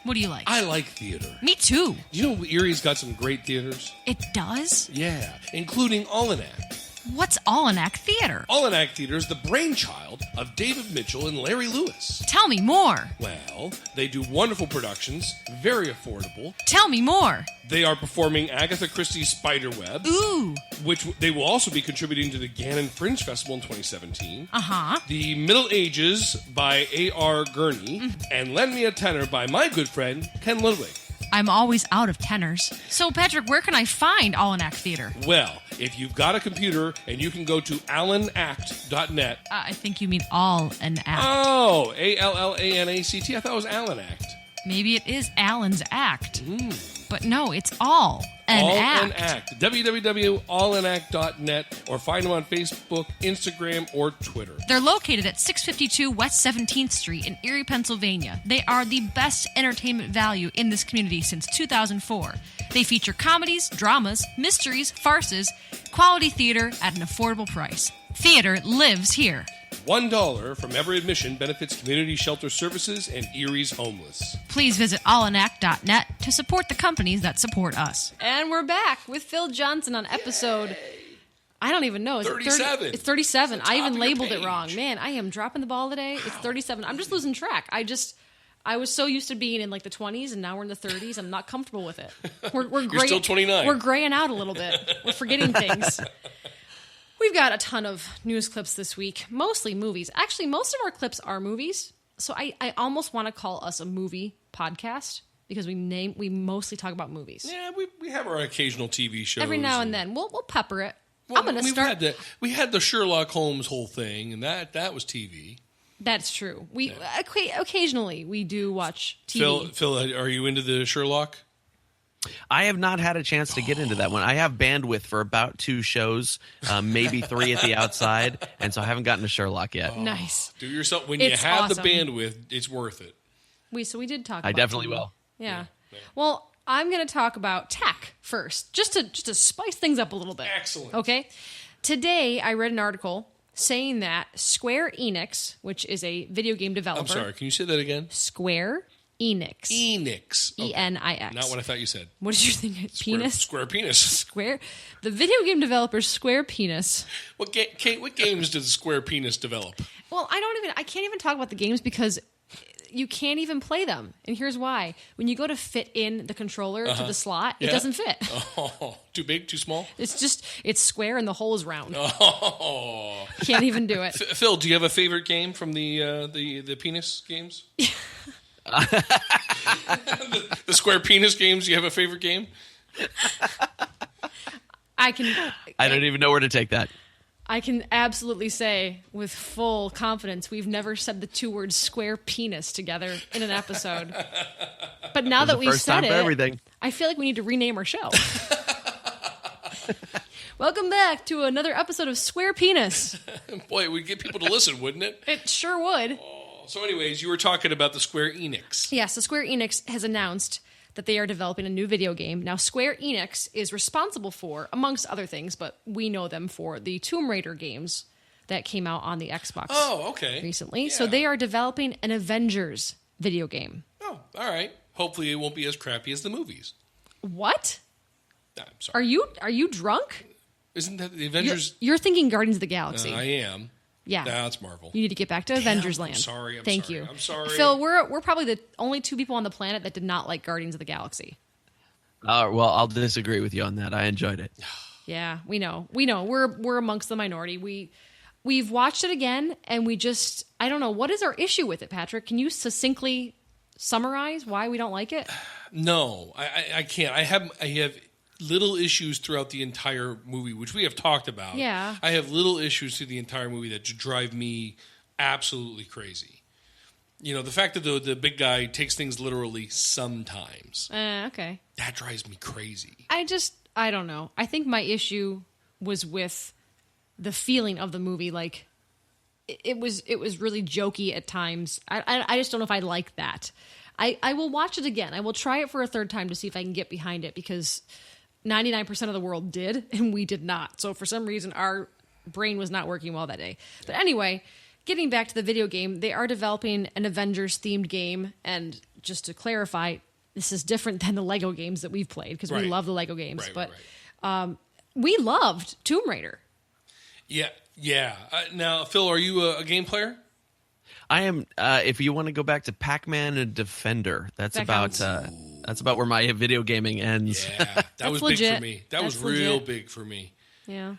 Speaker 1: What do you like?
Speaker 2: I like theater.
Speaker 1: Me too.
Speaker 2: Do you know Erie's got some great theaters?
Speaker 1: It does?
Speaker 2: Yeah, including Almanac.
Speaker 1: What's Almanac Theater?
Speaker 2: Almanac Theater is the brainchild of David Mitchell and Larry Lewis.
Speaker 1: Tell me more.
Speaker 2: Well, they do wonderful productions, very affordable.
Speaker 1: Tell me more.
Speaker 2: They are performing Agatha Christie's Spiderweb,
Speaker 1: Ooh.
Speaker 2: which they will also be contributing to the Gannon Fringe Festival in 2017.
Speaker 1: Uh-huh.
Speaker 2: The Middle Ages by A.R. Gurney, and Lend Me a Tenor by my good friend Ken Ludwig.
Speaker 1: I'm always out of tenors. So, Patrick, where can I find Almanac Theater?
Speaker 2: Well, if you've got a computer and you can go to allanact.net.
Speaker 1: I think you mean all an act.
Speaker 2: Oh, A-L-L-A-N-A-C-T. I thought it was Allen Act.
Speaker 1: Maybe it is Alan's act. But no, it's all an act.
Speaker 2: www.allanact.net, or find them on Facebook, Instagram, or Twitter.
Speaker 1: They're located at 652 West 17th Street in Erie, Pennsylvania. They are the best entertainment value in this community since 2004. They feature comedies, dramas, mysteries, farces, quality theater at an affordable price. Theater lives here.
Speaker 2: $1 from every admission benefits community shelter services and Erie's homeless.
Speaker 1: Please visit allanac.net to support the companies that support us. And we're back with Phil Johnson on episode... I don't even know. Is
Speaker 2: 37.
Speaker 1: It's 37. I even
Speaker 2: of your
Speaker 1: labeled it
Speaker 2: page.
Speaker 1: wrong. Man, I am dropping the ball today. It's 37. I'm just losing track. I was so used to being in like the 20s, and now we're in the 30s. I'm not comfortable with it. We're
Speaker 2: You're still 29.
Speaker 1: We're graying out a little bit. We're forgetting things. We've got a ton of news clips this week, mostly movies. Actually, most of our clips are movies, so I almost want to call us a movie podcast because we mostly talk about movies.
Speaker 2: Yeah, we have our occasional TV shows.
Speaker 1: Every now and then. We'll pepper it.
Speaker 2: Well,
Speaker 1: I'm going to start...
Speaker 2: We had the Sherlock Holmes whole thing, and that was TV.
Speaker 1: That's true. Occasionally we do watch TV.
Speaker 2: Phil, are you into the Sherlock?
Speaker 3: I have not had a chance to get into that one. I have bandwidth for about 2 shows, maybe 3 at the outside, and so I haven't gotten to Sherlock yet.
Speaker 1: Nice.
Speaker 2: Do yourself when
Speaker 1: It's
Speaker 2: you have
Speaker 1: awesome.
Speaker 2: the bandwidth, it's worth it.
Speaker 1: We did talk.
Speaker 3: I
Speaker 1: about
Speaker 3: definitely
Speaker 1: TV.
Speaker 3: will.
Speaker 1: Yeah. Well, I'm going to talk about tech first, just to spice things up a little bit.
Speaker 2: Excellent.
Speaker 1: Okay. Today I read an article saying that Square Enix, which is a video game developer.
Speaker 2: I'm sorry. Can you say that again?
Speaker 1: Square Enix.
Speaker 2: Enix. Okay.
Speaker 1: E-N-I-X.
Speaker 2: Not what I thought you said.
Speaker 1: What did you think? Penis?
Speaker 2: Square penis.
Speaker 1: Square. The video game developer Square Penis.
Speaker 2: Kate, what games did Square Penis develop?
Speaker 1: Well, I can't even talk about the games because you can't even play them. And here's why. When you go to fit in the controller to the slot, it doesn't fit.
Speaker 2: Oh, too big, too small?
Speaker 1: It's square and the hole is round.
Speaker 2: Oh.
Speaker 1: Can't even do it.
Speaker 2: Phil, do you have a favorite game from the penis games? the Square Penis games, do you have a favorite game?
Speaker 3: I don't even know where to take that.
Speaker 1: I can absolutely say with full confidence we've never said the 2 words square penis together in an episode. But now that we've said it,
Speaker 3: everything.
Speaker 1: I feel like we need to rename our show. Welcome back to another episode of Square Penis.
Speaker 2: Boy, it would get people to listen, wouldn't it?
Speaker 1: It sure would.
Speaker 2: So anyways, you were talking about the Square Enix.
Speaker 1: Yeah, so Square Enix has announced that they are developing a new video game. Now, Square Enix is responsible for, amongst other things, but we know them for the Tomb Raider games that came out on the Xbox recently.
Speaker 2: Yeah.
Speaker 1: So they are developing an Avengers video game.
Speaker 2: Oh, all right. Hopefully it won't be as crappy as the movies.
Speaker 1: What?
Speaker 2: I'm sorry.
Speaker 1: Are you drunk?
Speaker 2: Isn't that the Avengers?
Speaker 1: You're thinking Guardians of the Galaxy.
Speaker 2: I am.
Speaker 1: Yeah.
Speaker 2: That's Marvel.
Speaker 1: You need to get back to Avengers Land.
Speaker 2: I'm sorry.
Speaker 1: Thank you.
Speaker 2: I'm sorry.
Speaker 1: Phil, we're probably the only 2 people on the planet that did not like Guardians of the Galaxy.
Speaker 3: Well, I'll disagree with you on that. I enjoyed it.
Speaker 1: Yeah, we know. We're amongst the minority. We've watched it again, and we just, I don't know, what is our issue with it, Patrick? Can you succinctly summarize why we don't like it?
Speaker 2: No, I can't. I have little issues throughout the entire movie, which we have talked about.
Speaker 1: Yeah.
Speaker 2: I have little issues through the entire movie that drive me absolutely crazy. You know, the fact that the big guy takes things literally sometimes.
Speaker 1: Okay.
Speaker 2: That drives me crazy.
Speaker 1: I don't know. I think my issue was with the feeling of the movie. Like, it was really jokey at times. I just don't know if I like that. I will watch it again. I will try it for a third time to see if I can get behind it, because 99% of the world did, and we did not. So for some reason, our brain was not working well that day. But anyway, getting back to the video game, they are developing an Avengers-themed game. And just to clarify, this is different than the Lego games that we've played, because we love the Lego games. But we loved Tomb Raider.
Speaker 2: Yeah. Now, Phil, are you a game player?
Speaker 3: I am. If you want to go back to Pac-Man and Defender, that's about where my video gaming ends.
Speaker 2: Yeah, that was
Speaker 1: legit.
Speaker 2: big for me. That was real big for me.
Speaker 1: Yeah.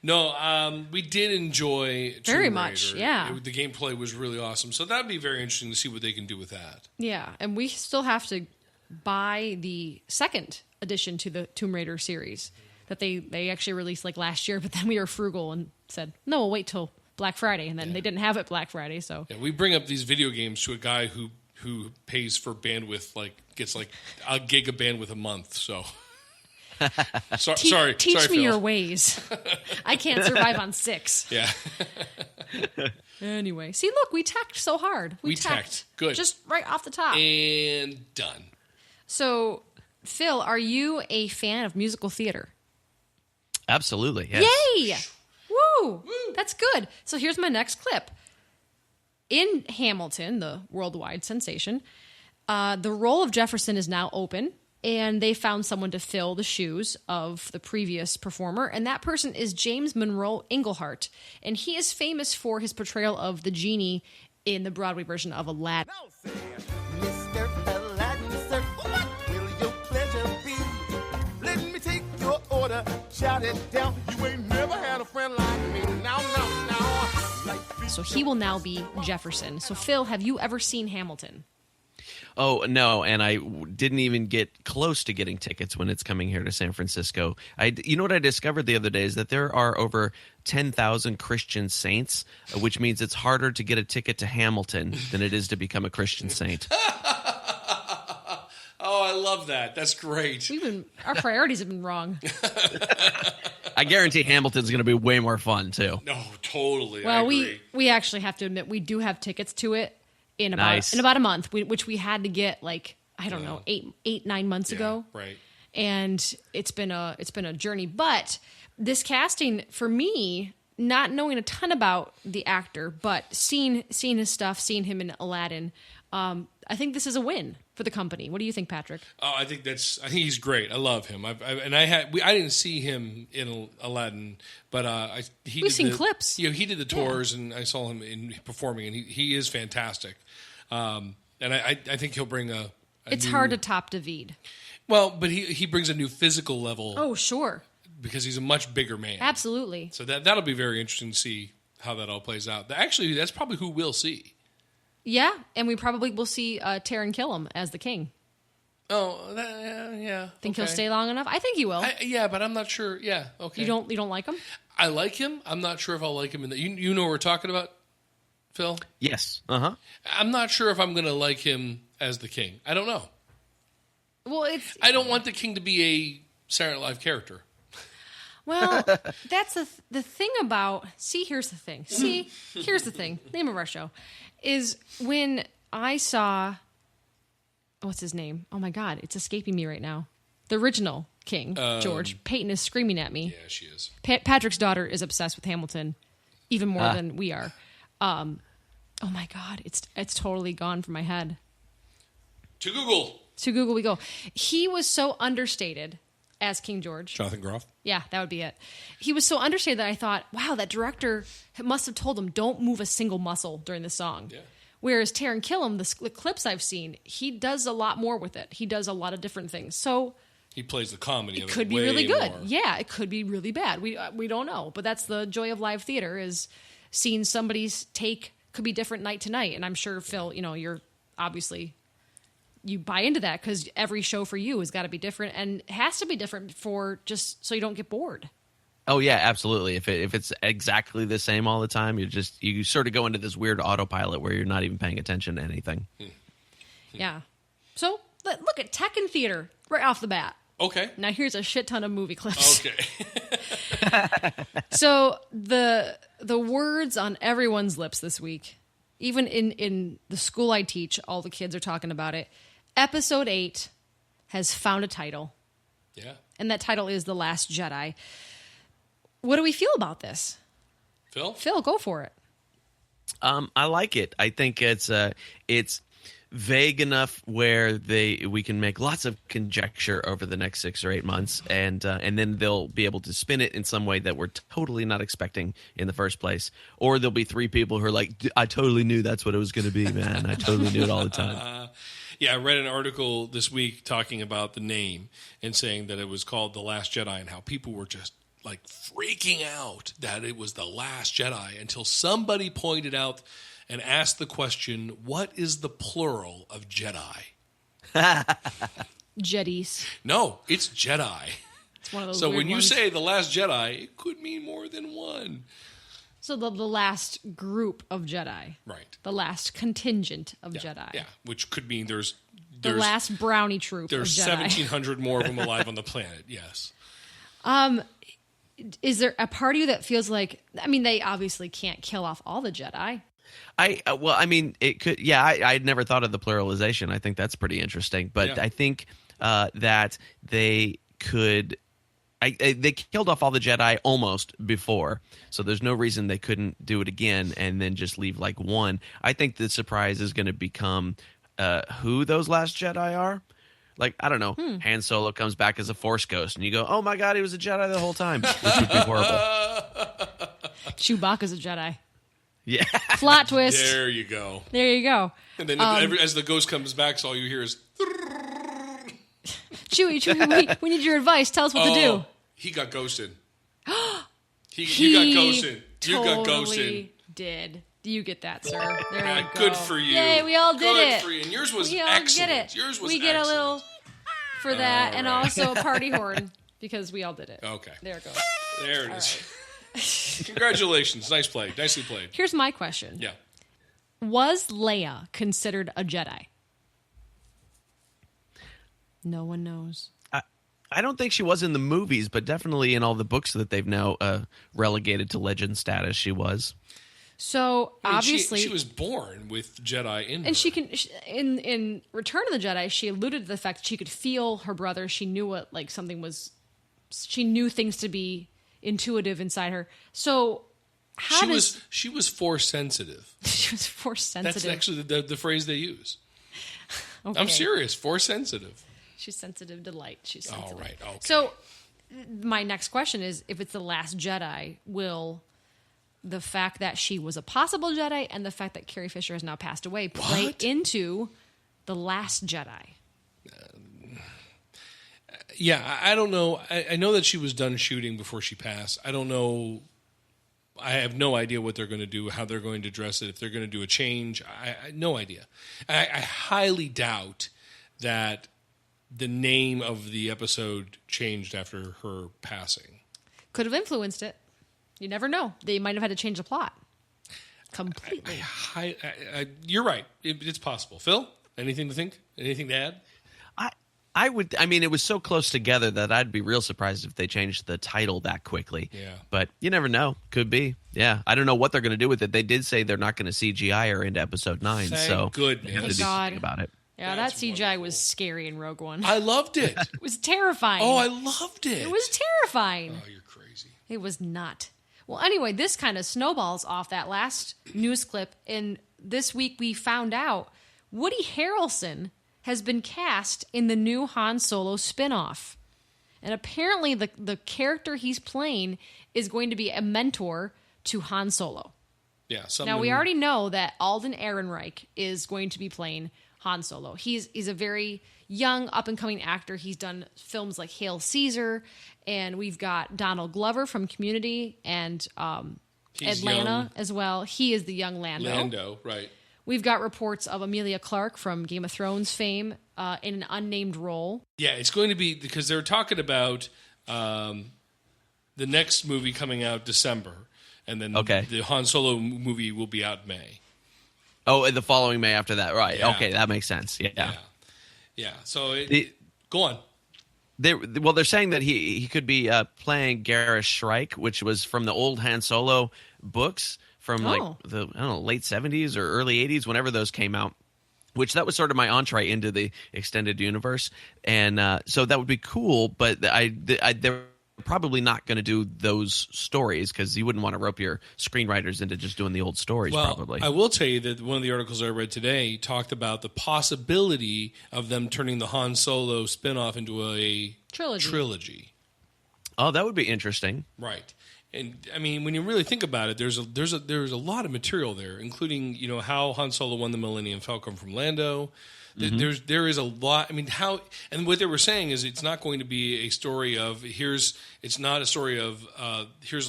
Speaker 2: No, we did enjoy Tomb
Speaker 1: very
Speaker 2: Raider.
Speaker 1: much. Yeah,
Speaker 2: the gameplay was really awesome. So that'd be very interesting to see what they can do with that.
Speaker 1: Yeah, and we still have to buy the second edition to the Tomb Raider series that they actually released like last year. But then we were frugal and said, no, we'll wait till Black Friday, and then they didn't have it Black Friday. So
Speaker 2: we bring up these video games to a guy who pays for bandwidth, like gets like a gig of bandwidth a month. So sorry,
Speaker 1: teach me
Speaker 2: Phil.
Speaker 1: your ways. I can't survive on 6.
Speaker 2: Yeah.
Speaker 1: Anyway, see, look, we teched so hard. We
Speaker 2: teched. Good.
Speaker 1: Just right off the top.
Speaker 2: And done.
Speaker 1: So, Phil, are you a fan of musical theater?
Speaker 3: Absolutely. Yes.
Speaker 1: Yay! Woo! That's good. So here's my next clip. In Hamilton, the worldwide sensation, the role of Jefferson is now open, and they found someone to fill the shoes of the previous performer, and that person is James Monroe Englehart, and he is famous for his portrayal of the genie in the Broadway version of Aladdin.
Speaker 4: Now, Mr. Aladdin, sir, what will your pleasure be? Let me take your order, shout it down. You ain't never had a friend like me. Now.
Speaker 1: So he will now be Jefferson. So, Phil, have you ever seen Hamilton?
Speaker 3: Oh, no, and I didn't even get close to getting tickets when it's coming here to San Francisco. You know what I discovered the other day is that there are over 10,000 Christian saints, which means it's harder to get a ticket to Hamilton than it is to become a Christian saint.
Speaker 2: Oh, I love that. That's great.
Speaker 1: Our priorities have been wrong.
Speaker 3: I guarantee Hamilton's going to be way more fun, too.
Speaker 2: No, totally.
Speaker 1: Well,
Speaker 2: I agree.
Speaker 1: we actually have to admit we do have tickets to it in about a month, which we had to get like, I don't know, 9 months ago.
Speaker 2: Right.
Speaker 1: And it's been a journey. But this casting, for me, not knowing a ton about the actor, but seeing his stuff, seeing him in Aladdin, I think this is a win for the company. What do you think, Patrick?
Speaker 2: Oh, I think he's great. I love him. I didn't see him in Aladdin, but
Speaker 1: we've seen clips.
Speaker 2: You know, he did the tours, and I saw him performing, and he is fantastic. And I think he'll bring a
Speaker 1: it's
Speaker 2: new,
Speaker 1: hard to top David.
Speaker 2: Well, but he brings a new physical level.
Speaker 1: Oh, sure.
Speaker 2: Because he's a much bigger man.
Speaker 1: Absolutely.
Speaker 2: So that'll be very interesting to see how that all plays out. Actually, that's probably who we'll see.
Speaker 1: Yeah, and we probably will see Taron Killam as the king.
Speaker 2: Oh, yeah.
Speaker 1: Think he'll stay long enough? I think he will.
Speaker 2: Yeah, but I'm not sure. Yeah, okay.
Speaker 1: You don't like him?
Speaker 2: I like him. I'm not sure if I'll like him in the. You know what we're talking about, Phil?
Speaker 3: Yes. Uh-huh.
Speaker 2: I'm not sure if I'm going to like him as the king. I don't know.
Speaker 1: Well,
Speaker 2: I don't want the king to be a Saturday Night Live character.
Speaker 1: Well, that's the thing about. Here's the thing. Here's the thing. Name of our show is when I saw. What's his name? Oh my God, it's escaping me right now. The original King, George. Peyton is screaming at me.
Speaker 2: Yeah, she is.
Speaker 1: Patrick's daughter is obsessed with Hamilton, even more than we are. Oh my God, it's totally gone from my head.
Speaker 2: To Google
Speaker 1: we go. He was so understated as King George.
Speaker 2: Jonathan Groff.
Speaker 1: Yeah, that would be it. He was so understated that I thought, wow, that director must have told him, don't move a single muscle during the song. Yeah. Whereas Taron Killam, the clips I've seen, he does a lot more with it. He does a lot of different things. So
Speaker 2: He plays the comedy of it.
Speaker 1: It could be really good.
Speaker 2: More.
Speaker 1: Yeah, it could be really bad. We don't know. But that's the joy of live theater, is seeing somebody's take could be different night to night. And I'm sure, Phil, you're obviously, you buy into that because every show for you has got to be different, and it has to be different for just so you don't get bored.
Speaker 3: Oh yeah, absolutely. If it's exactly the same all the time, you sort of go into this weird autopilot where you're not even paying attention to anything.
Speaker 1: Yeah. So look at tech and theater right off the bat.
Speaker 2: Okay.
Speaker 1: Now here's a shit ton of movie clips.
Speaker 2: Okay.
Speaker 1: So the words on everyone's lips this week, even in the school I teach, all the kids are talking about it. Episode 8 has found a title.
Speaker 2: Yeah.
Speaker 1: And that title is The Last Jedi. What do we feel about this?
Speaker 2: Phil,
Speaker 1: go for it.
Speaker 3: I like it. I think it's vague enough where we can make lots of conjecture over the next 6 or 8 months, and then they'll be able to spin it in some way that we're totally not expecting in the first place. Or there'll be 3 people who are like, I totally knew that's what it was going to be, man. I totally knew it all the time.
Speaker 2: Yeah, I read an article this week talking about the name and saying that it was called The Last Jedi, and how people were just like freaking out that it was The Last Jedi until somebody pointed out and asked the question, what is the plural of Jedi?
Speaker 1: Jedis.
Speaker 2: No, it's Jedi.
Speaker 1: It's one of those
Speaker 2: So
Speaker 1: weird
Speaker 2: when you
Speaker 1: ones.
Speaker 2: say The Last Jedi, it could mean more than one.
Speaker 1: So the last group of Jedi.
Speaker 2: Right.
Speaker 1: The last contingent of
Speaker 2: Yeah,
Speaker 1: Jedi.
Speaker 2: yeah, which could mean there's
Speaker 1: The last brownie troop
Speaker 2: there's
Speaker 1: of Jedi.
Speaker 2: 1,700 more of them alive on the planet, yes.
Speaker 1: Is there a part of you that feels like, I mean, they obviously can't kill off all the Jedi.
Speaker 3: It could. Yeah, I'd never thought of the pluralization. I think that's pretty interesting. But
Speaker 2: Yeah.
Speaker 3: I think that they could. They killed off all the Jedi almost before, so there's no reason they couldn't do it again and then just leave like one. I think the surprise is going to become who those last Jedi are. Like, I don't know, Han Solo comes back as a Force ghost, and you go, oh my God, he was a Jedi the whole time, which would be horrible.
Speaker 1: Chewbacca's a Jedi.
Speaker 3: Yeah.
Speaker 1: Plot twist.
Speaker 2: There you go.
Speaker 1: There you go.
Speaker 2: And then as the ghost comes back, so all you hear is,
Speaker 1: Chewie, we need your advice. Tell us what to do.
Speaker 2: He got ghosted. You got ghosted. You got ghosted.
Speaker 1: Totally did. You get that, sir. There we go.
Speaker 2: Good for you.
Speaker 1: Yay, we all did
Speaker 2: Good
Speaker 1: it.
Speaker 2: for you. And yours was
Speaker 1: We all
Speaker 2: excellent.
Speaker 1: get it.
Speaker 2: Yours was
Speaker 1: we get
Speaker 2: excellent.
Speaker 1: a little for that, and
Speaker 2: right.
Speaker 1: also a party horn because we all did it.
Speaker 2: Okay.
Speaker 1: There it goes.
Speaker 2: There it is. Congratulations. Nice play. Nicely played.
Speaker 1: Here's my question.
Speaker 2: Yeah.
Speaker 1: Was Leia considered a Jedi? No one knows.
Speaker 3: I don't think she was in the movies, but definitely in all the books that they've now relegated to legend status, she was.
Speaker 1: So
Speaker 2: I mean,
Speaker 1: obviously,
Speaker 2: she was born with Jedi in her.
Speaker 1: and she can in Return of the Jedi, she alluded to the fact that she could feel her brother. She knew what something was. She knew things to be intuitive inside her. So
Speaker 2: she was Force sensitive.
Speaker 1: She was Force sensitive.
Speaker 2: That's actually the phrase they use.
Speaker 1: Okay.
Speaker 2: I'm serious. Force sensitive.
Speaker 1: She's sensitive to light. She's sensitive.
Speaker 2: All right. Okay.
Speaker 1: So my next question is, if it's the Last Jedi, will the fact that she was a possible Jedi and the fact that Carrie Fisher has now passed away play into the Last Jedi?
Speaker 2: Yeah, I don't know. I know that she was done shooting before she passed. I don't know. I have no idea what they're going to do, how they're going to dress it, if they're going to do a change. I no idea. I highly doubt that the name of the episode changed after her passing.
Speaker 1: Could have influenced it. You never know. They might have had to change the plot completely.
Speaker 2: You're right. It's possible. Phil, anything to think? Anything to add?
Speaker 3: I would. I mean, it was so close together that I'd be real surprised if they changed the title that quickly.
Speaker 2: Yeah.
Speaker 3: But you never know. Could be. Yeah. I don't know what they're going to do with it. They did say they're not going to CGI her into episode 9.
Speaker 2: Thank
Speaker 3: so
Speaker 2: goodness.
Speaker 3: they have to do
Speaker 1: God.
Speaker 3: something about it.
Speaker 1: Yeah,
Speaker 2: That's
Speaker 1: that CGI
Speaker 2: wonderful.
Speaker 1: was scary in Rogue One.
Speaker 2: I loved it.
Speaker 1: It was terrifying.
Speaker 2: Oh, I loved it.
Speaker 1: It was terrifying.
Speaker 2: Oh, you're crazy.
Speaker 1: It was not. Well, anyway, this kind of snowballs off that last news clip. And this week we found out Woody Harrelson has been cast in the new Han Solo spinoff. And apparently the character he's playing is going to be a mentor to Han Solo.
Speaker 2: Yeah.
Speaker 1: Now, we already know that Alden Ehrenreich is going to be playing Han Solo. He's a very young, up-and-coming actor. He's done films like Hail Caesar, and we've got Donald Glover from Community and Atlanta
Speaker 2: young.
Speaker 1: as well. He is the young Lando.
Speaker 2: Lando, right.
Speaker 1: We've got reports of Emilia Clarke from Game of Thrones fame in an unnamed role.
Speaker 2: Yeah, it's going to be, because they're talking about the next movie coming out December, and then the Han Solo movie will be out May.
Speaker 3: Oh, and the following May after that, right?
Speaker 2: Yeah.
Speaker 3: Okay, that makes sense. Yeah.
Speaker 2: So go on.
Speaker 3: They're saying that he could be playing Garrus Shrike, which was from the old Han Solo books from like the late 70s or early 80s, whenever those came out. Which that was sort of my entree into the extended universe, and so that would be cool. But they're probably not going to do those stories because you wouldn't want to rope your screenwriters into just doing the old stories.
Speaker 2: Well,
Speaker 3: probably.
Speaker 2: I will tell you that one of the articles I read today talked about the possibility of them turning the Han Solo spinoff into a trilogy.
Speaker 3: Oh, that would be interesting.
Speaker 2: Right. And I mean, when you really think about it, there's a lot of material there, including how Han Solo won the Millennium Falcon from Lando. There is a lot. I mean, and what they were saying is it's not going to be a story of here's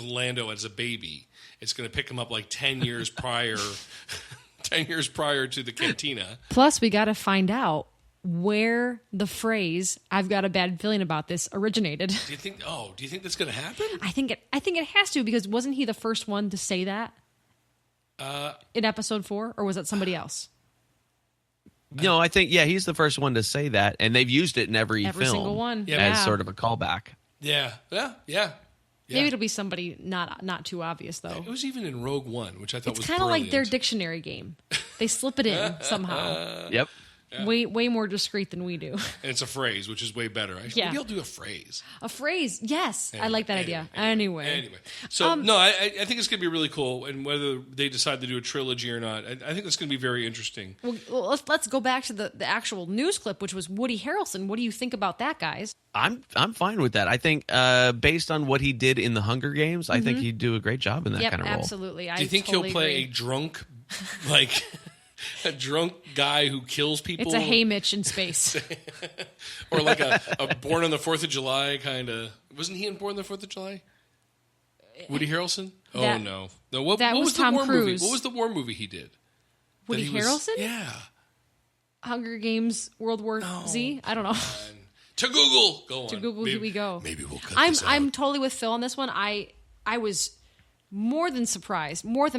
Speaker 2: Lando as a baby. It's going to pick him up like 10 years prior, 10 years prior to the Cantina.
Speaker 1: Plus, we got to find out where the phrase "I've got a bad feeling about this" originated.
Speaker 2: Do you think that's going to happen?
Speaker 1: I think it has to, because wasn't he the first one to say that in episode 4, or was that somebody else?
Speaker 3: No, I think he's the first one to say that, and they've used it in every film,
Speaker 1: single one,
Speaker 3: as sort of a callback.
Speaker 2: Yeah.
Speaker 1: Maybe it'll be somebody not too obvious though.
Speaker 2: It was even in Rogue One, which I thought was
Speaker 1: kind of like their
Speaker 2: brilliant.
Speaker 1: dictionary game. They slip it in somehow.
Speaker 3: Yep.
Speaker 2: Yeah.
Speaker 1: Way more discreet than we do.
Speaker 2: And it's a phrase, which is way better. Maybe I'll do a phrase.
Speaker 1: A phrase, yes. I like that idea. Anyway.
Speaker 2: So, I think it's going to be really cool. And whether they decide to do a trilogy or not, I think it's going to be very interesting.
Speaker 1: Well, let's go back to the actual news clip, which was Woody Harrelson. What do you think about that, guys?
Speaker 3: I'm fine with that. I think based on what he did in the Hunger Games, I think he'd do a great job in that kind of role.
Speaker 1: Absolutely.
Speaker 2: Do you think he'll play a drunk, like... a drunk guy who kills people?
Speaker 1: It's a Haymitch in space.
Speaker 2: Or like a Born on the 4th of July kind of... Wasn't he in Born on the 4th of July? Woody Harrelson? No. What was
Speaker 1: Tom
Speaker 2: the war
Speaker 1: Cruise.
Speaker 2: movie? What was the war movie he did?
Speaker 1: Woody Harrelson?
Speaker 2: Yeah.
Speaker 1: Hunger Games, World War Z? I don't know.
Speaker 2: To Google! Go on.
Speaker 1: To Google, here we go.
Speaker 2: Maybe we'll cut this out.
Speaker 1: I'm totally with Phil on this one. I was... more than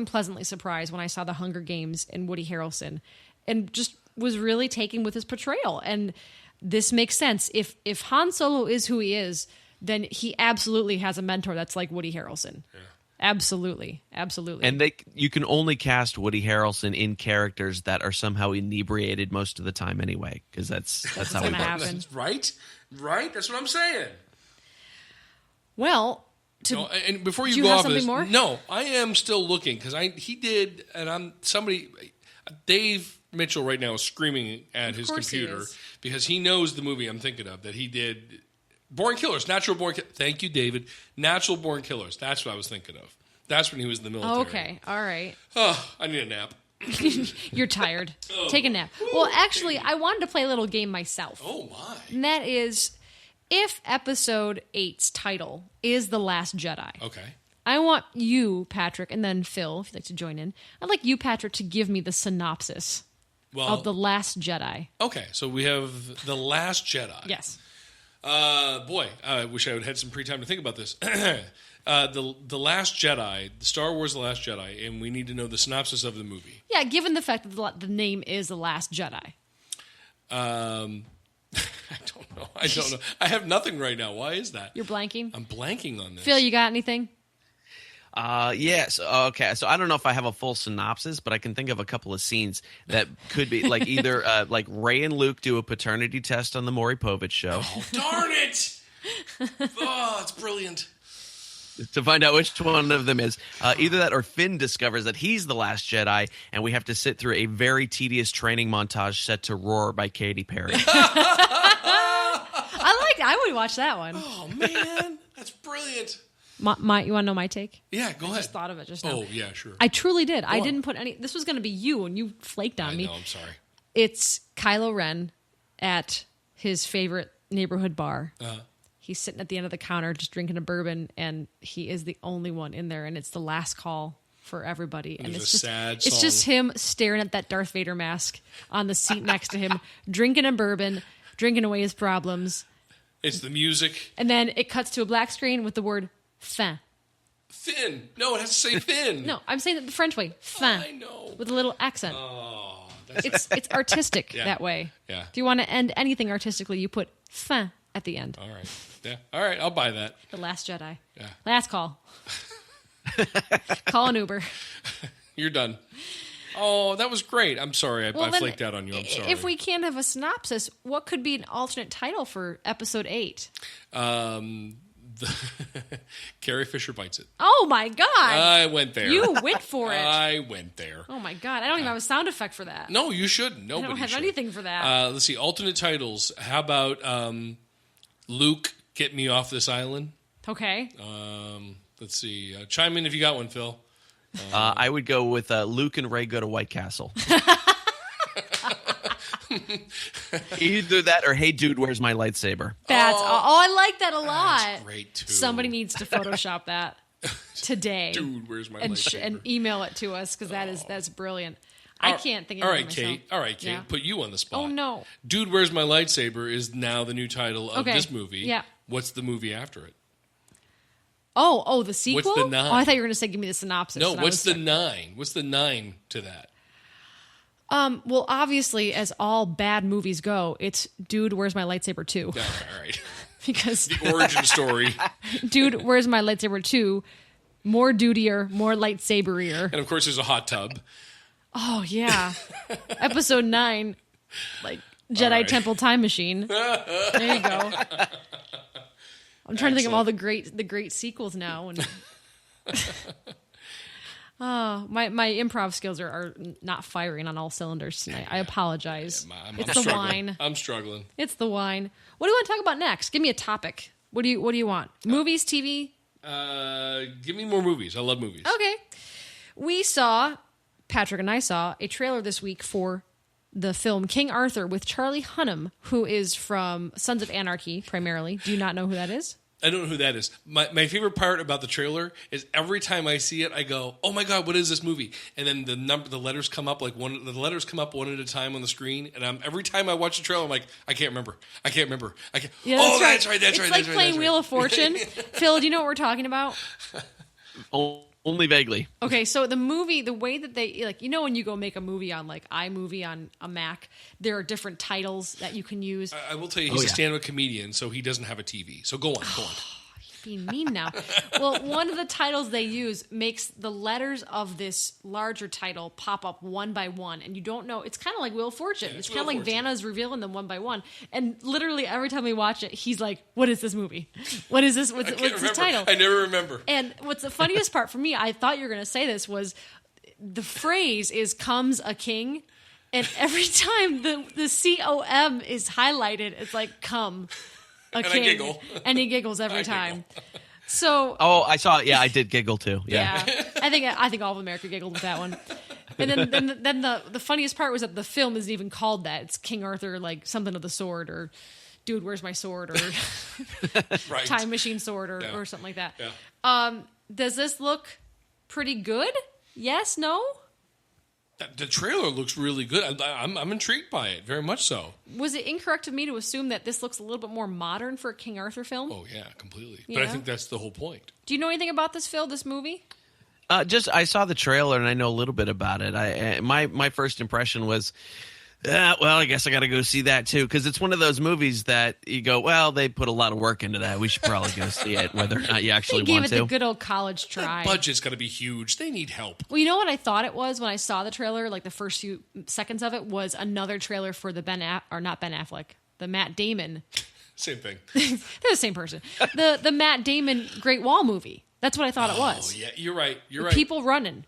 Speaker 1: pleasantly surprised when I saw the Hunger Games and Woody Harrelson, and just was really taken with his portrayal. And this makes sense. If Han Solo is who he is, then he absolutely has a mentor that's like Woody Harrelson. Yeah. Absolutely.
Speaker 3: And you can only cast Woody Harrelson in characters that are somehow inebriated most of the time anyway, because that's how it
Speaker 1: happens.
Speaker 2: Right? That's what I'm saying.
Speaker 1: Well...
Speaker 2: and before you
Speaker 1: do
Speaker 2: go
Speaker 1: have
Speaker 2: off of this,
Speaker 1: more?
Speaker 2: no, I am still looking because he did, and Dave Mitchell right now is screaming at his computer because he knows the movie I'm thinking of that he did, Born Killers, Natural Born Killers. Thank you, David. Natural Born Killers. That's what I was thinking of. That's when he was in the military.
Speaker 1: Okay, all right.
Speaker 2: Oh, I need a nap.
Speaker 1: You're tired. Take a nap. Well, actually, I wanted to play a little game myself.
Speaker 2: Oh my!
Speaker 1: And that is, if Episode 8's title is The Last Jedi.
Speaker 2: Okay.
Speaker 1: I want you, Patrick, and then Phil, if you'd like to join in. I'd like you, Patrick, to give me the synopsis of The Last Jedi.
Speaker 2: Okay, so we have The Last Jedi.
Speaker 1: Yes.
Speaker 2: Boy, I wish I would have had some pre-time to think about this. The Last Jedi, Star Wars The Last Jedi, and we need to know the synopsis of the movie.
Speaker 1: Yeah, given the fact that the name is The Last Jedi.
Speaker 2: I don't know. I have nothing right now. Why is that?
Speaker 1: You're blanking?
Speaker 2: I'm blanking on this.
Speaker 1: Phil, you got anything?
Speaker 3: Yes. Okay. So I don't know if I have a full synopsis, but I can think of a couple of scenes that could be like either like Rey and Luke do a paternity test on the Maury Povich show.
Speaker 2: Oh, darn it! Oh, it's brilliant.
Speaker 3: To find out which one of them is. Either that or Finn discovers that he's the last Jedi, and we have to sit through a very tedious training montage set to Roar by Katy Perry.
Speaker 1: I would watch that one.
Speaker 2: Oh, man. That's brilliant.
Speaker 1: You want to know my take?
Speaker 2: Yeah, go ahead.
Speaker 1: I just thought of it just now.
Speaker 2: Oh, yeah, sure.
Speaker 1: I truly did. I didn't put any... This was going to be you, and you flaked on me.
Speaker 2: I know, I'm sorry.
Speaker 1: It's Kylo Ren at his favorite neighborhood bar. He's sitting at the end of the counter just drinking a bourbon, and he is the only one in there, and it's the last call for everybody. And
Speaker 2: There's
Speaker 1: it's
Speaker 2: a
Speaker 1: just
Speaker 2: sad
Speaker 1: it's
Speaker 2: song.
Speaker 1: just him staring at that Darth Vader mask on the seat next to him, drinking a bourbon, drinking away his problems.
Speaker 2: It's the music.
Speaker 1: And then it cuts to a black screen with the word fin.
Speaker 2: Fin. No, it has to say fin.
Speaker 1: No, I'm saying it the French way. Fin.
Speaker 2: I know.
Speaker 1: With a little accent.
Speaker 2: Oh, that's
Speaker 1: It's artistic
Speaker 2: Yeah.
Speaker 1: that way.
Speaker 2: Yeah.
Speaker 1: If you want to end anything artistically, you put fin at the end.
Speaker 2: all right. Yeah. All right. I'll buy that.
Speaker 1: The Last Jedi.
Speaker 2: Yeah.
Speaker 1: Last call. Call an Uber.
Speaker 2: You're done. Oh, that was great. I'm sorry. I
Speaker 1: Then
Speaker 2: flaked out on you. I'm sorry.
Speaker 1: If we can't have a synopsis, what could be an alternate title for episode 8?
Speaker 2: Carrie Fisher bites it.
Speaker 1: Oh my God.
Speaker 2: I went there.
Speaker 1: You went for it.
Speaker 2: I went there.
Speaker 1: Oh my God. I don't even have a sound effect for that.
Speaker 2: No, you shouldn't. Nobody
Speaker 1: I don't have
Speaker 2: should.
Speaker 1: anything for that.
Speaker 2: Let's see. Alternate titles. How about Luke, Get Me Off This Island?
Speaker 1: Okay.
Speaker 2: Let's see. Chime in if you got one, Phil.
Speaker 3: I would go with Luke and Ray go to White Castle. Either that or Hey Dude, Where's My Lightsaber?
Speaker 1: I like that a lot.
Speaker 2: That's great, too.
Speaker 1: Somebody needs to Photoshop that today.
Speaker 2: Dude, where's my
Speaker 1: and
Speaker 2: lightsaber?
Speaker 1: and email it to us because that's brilliant. I can't think of
Speaker 2: All
Speaker 1: it
Speaker 2: right,
Speaker 1: myself.
Speaker 2: Kate. All right, Kate.
Speaker 1: Yeah.
Speaker 2: Put you on the spot.
Speaker 1: Oh, no.
Speaker 2: Dude, Where's My Lightsaber is now the new title of
Speaker 1: Okay.
Speaker 2: this movie.
Speaker 1: Yeah.
Speaker 2: What's the movie after it?
Speaker 1: Oh, the sequel?
Speaker 2: What's the 9?
Speaker 1: Oh, I thought you were going to say give me the synopsis.
Speaker 2: No,
Speaker 1: and I
Speaker 2: what's
Speaker 1: was
Speaker 2: the 9? What's the 9 to that?
Speaker 1: Well, obviously, as all bad movies go, it's Dude, Where's My Lightsaber 2?
Speaker 2: All right.
Speaker 1: Because
Speaker 2: The origin story.
Speaker 1: Dude, Where's My Lightsaber 2? More dutier, more lightsaberier.
Speaker 2: And, of course, there's a hot tub.
Speaker 1: Oh, yeah. Episode 9, like Jedi
Speaker 2: right.
Speaker 1: Temple Time Machine. There you go. I'm trying to think of all the great sequels now. And my improv skills are not firing on all cylinders tonight. I apologize.
Speaker 2: I'm
Speaker 1: It's the
Speaker 2: struggling.
Speaker 1: wine.
Speaker 2: I'm struggling.
Speaker 1: It's the wine. What do you want to talk about next? Give me a topic. What do you want? Movies, TV?
Speaker 2: Give me more movies. I love movies.
Speaker 1: Okay. Patrick and I saw a trailer this week for the film King Arthur with Charlie Hunnam, who is from Sons of Anarchy, primarily. Do you not know who that is?
Speaker 2: I don't know who that is. My favorite part about the trailer is every time I see it, I go, "Oh my God, what is this movie?" And then the letters come up one at a time on the screen. And every time I watch the trailer, I'm like, I can't remember.
Speaker 1: Yeah,
Speaker 2: Oh,
Speaker 1: that's
Speaker 2: right. That's
Speaker 1: it's
Speaker 2: right.
Speaker 1: like
Speaker 2: That's right.
Speaker 1: playing
Speaker 2: That's
Speaker 1: Wheel
Speaker 2: right.
Speaker 1: of Fortune. Phil, do you know what we're talking about?
Speaker 3: Only vaguely.
Speaker 1: Okay, so the movie, the way that they, like, you know, when you go make a movie on, like, iMovie on a Mac, there are different titles that you can use.
Speaker 2: I will tell you, he's a stand-up comedian, so he doesn't have a TV. So go on.
Speaker 1: Being mean now. Well, one of the titles they use makes the letters of this larger title pop up one by one, and you don't know. It's kind of like Wheel of Fortune.
Speaker 2: Yeah,
Speaker 1: it's
Speaker 2: it's
Speaker 1: kind of
Speaker 2: Wheel
Speaker 1: like
Speaker 2: of Fortune.
Speaker 1: Vanna's revealing them one by one. And literally every time we watch it, he's like, "What is this movie? What is this? What's this title?"
Speaker 2: I never remember.
Speaker 1: And what's the funniest part for me, I thought you were going to say this, was the phrase is "comes a king," and every time the COM is highlighted, it's like "come a king,"
Speaker 2: I giggle.
Speaker 1: and he giggles every
Speaker 2: I
Speaker 1: time.
Speaker 2: giggle.
Speaker 1: So
Speaker 3: Oh, I saw it. Yeah, I did giggle too.
Speaker 1: yeah, I think all of America giggled with that one. And then the funniest part was that the film isn't even called that. It's King Arthur, like something of the sword, or Dude, Where's My Sword, or
Speaker 2: Right.
Speaker 1: Time Machine Sword, or,
Speaker 2: Yeah.
Speaker 1: or something like that.
Speaker 2: Yeah.
Speaker 1: Does this look pretty good? Yes, no?
Speaker 2: The trailer looks really good. I'm intrigued by it, very much so.
Speaker 1: Was it incorrect of me to assume that this looks a little bit more modern for a King Arthur film?
Speaker 2: Oh yeah, completely. But I
Speaker 1: Yeah.
Speaker 2: think that's the whole point.
Speaker 1: Do you know anything about this, Phil, this movie?
Speaker 3: I saw the trailer and I know a little bit about it. My first impression was, well, I guess I got to go see that too, because it's one of those movies that you go, well, they put a lot of work into that. We should probably go see it, whether or not you actually
Speaker 1: They gave
Speaker 3: want
Speaker 1: it
Speaker 3: to.
Speaker 1: the good old college try.
Speaker 2: Budget's got to be huge. They need help.
Speaker 1: Well, you know what I thought it was when I saw the trailer, like the first few seconds of it, was another trailer for the not Ben Affleck, the Matt Damon.
Speaker 2: Same thing.
Speaker 1: They're the same person. The Matt Damon Great Wall movie. That's what I thought it was.
Speaker 2: Oh yeah, you're right. You're right.
Speaker 1: People running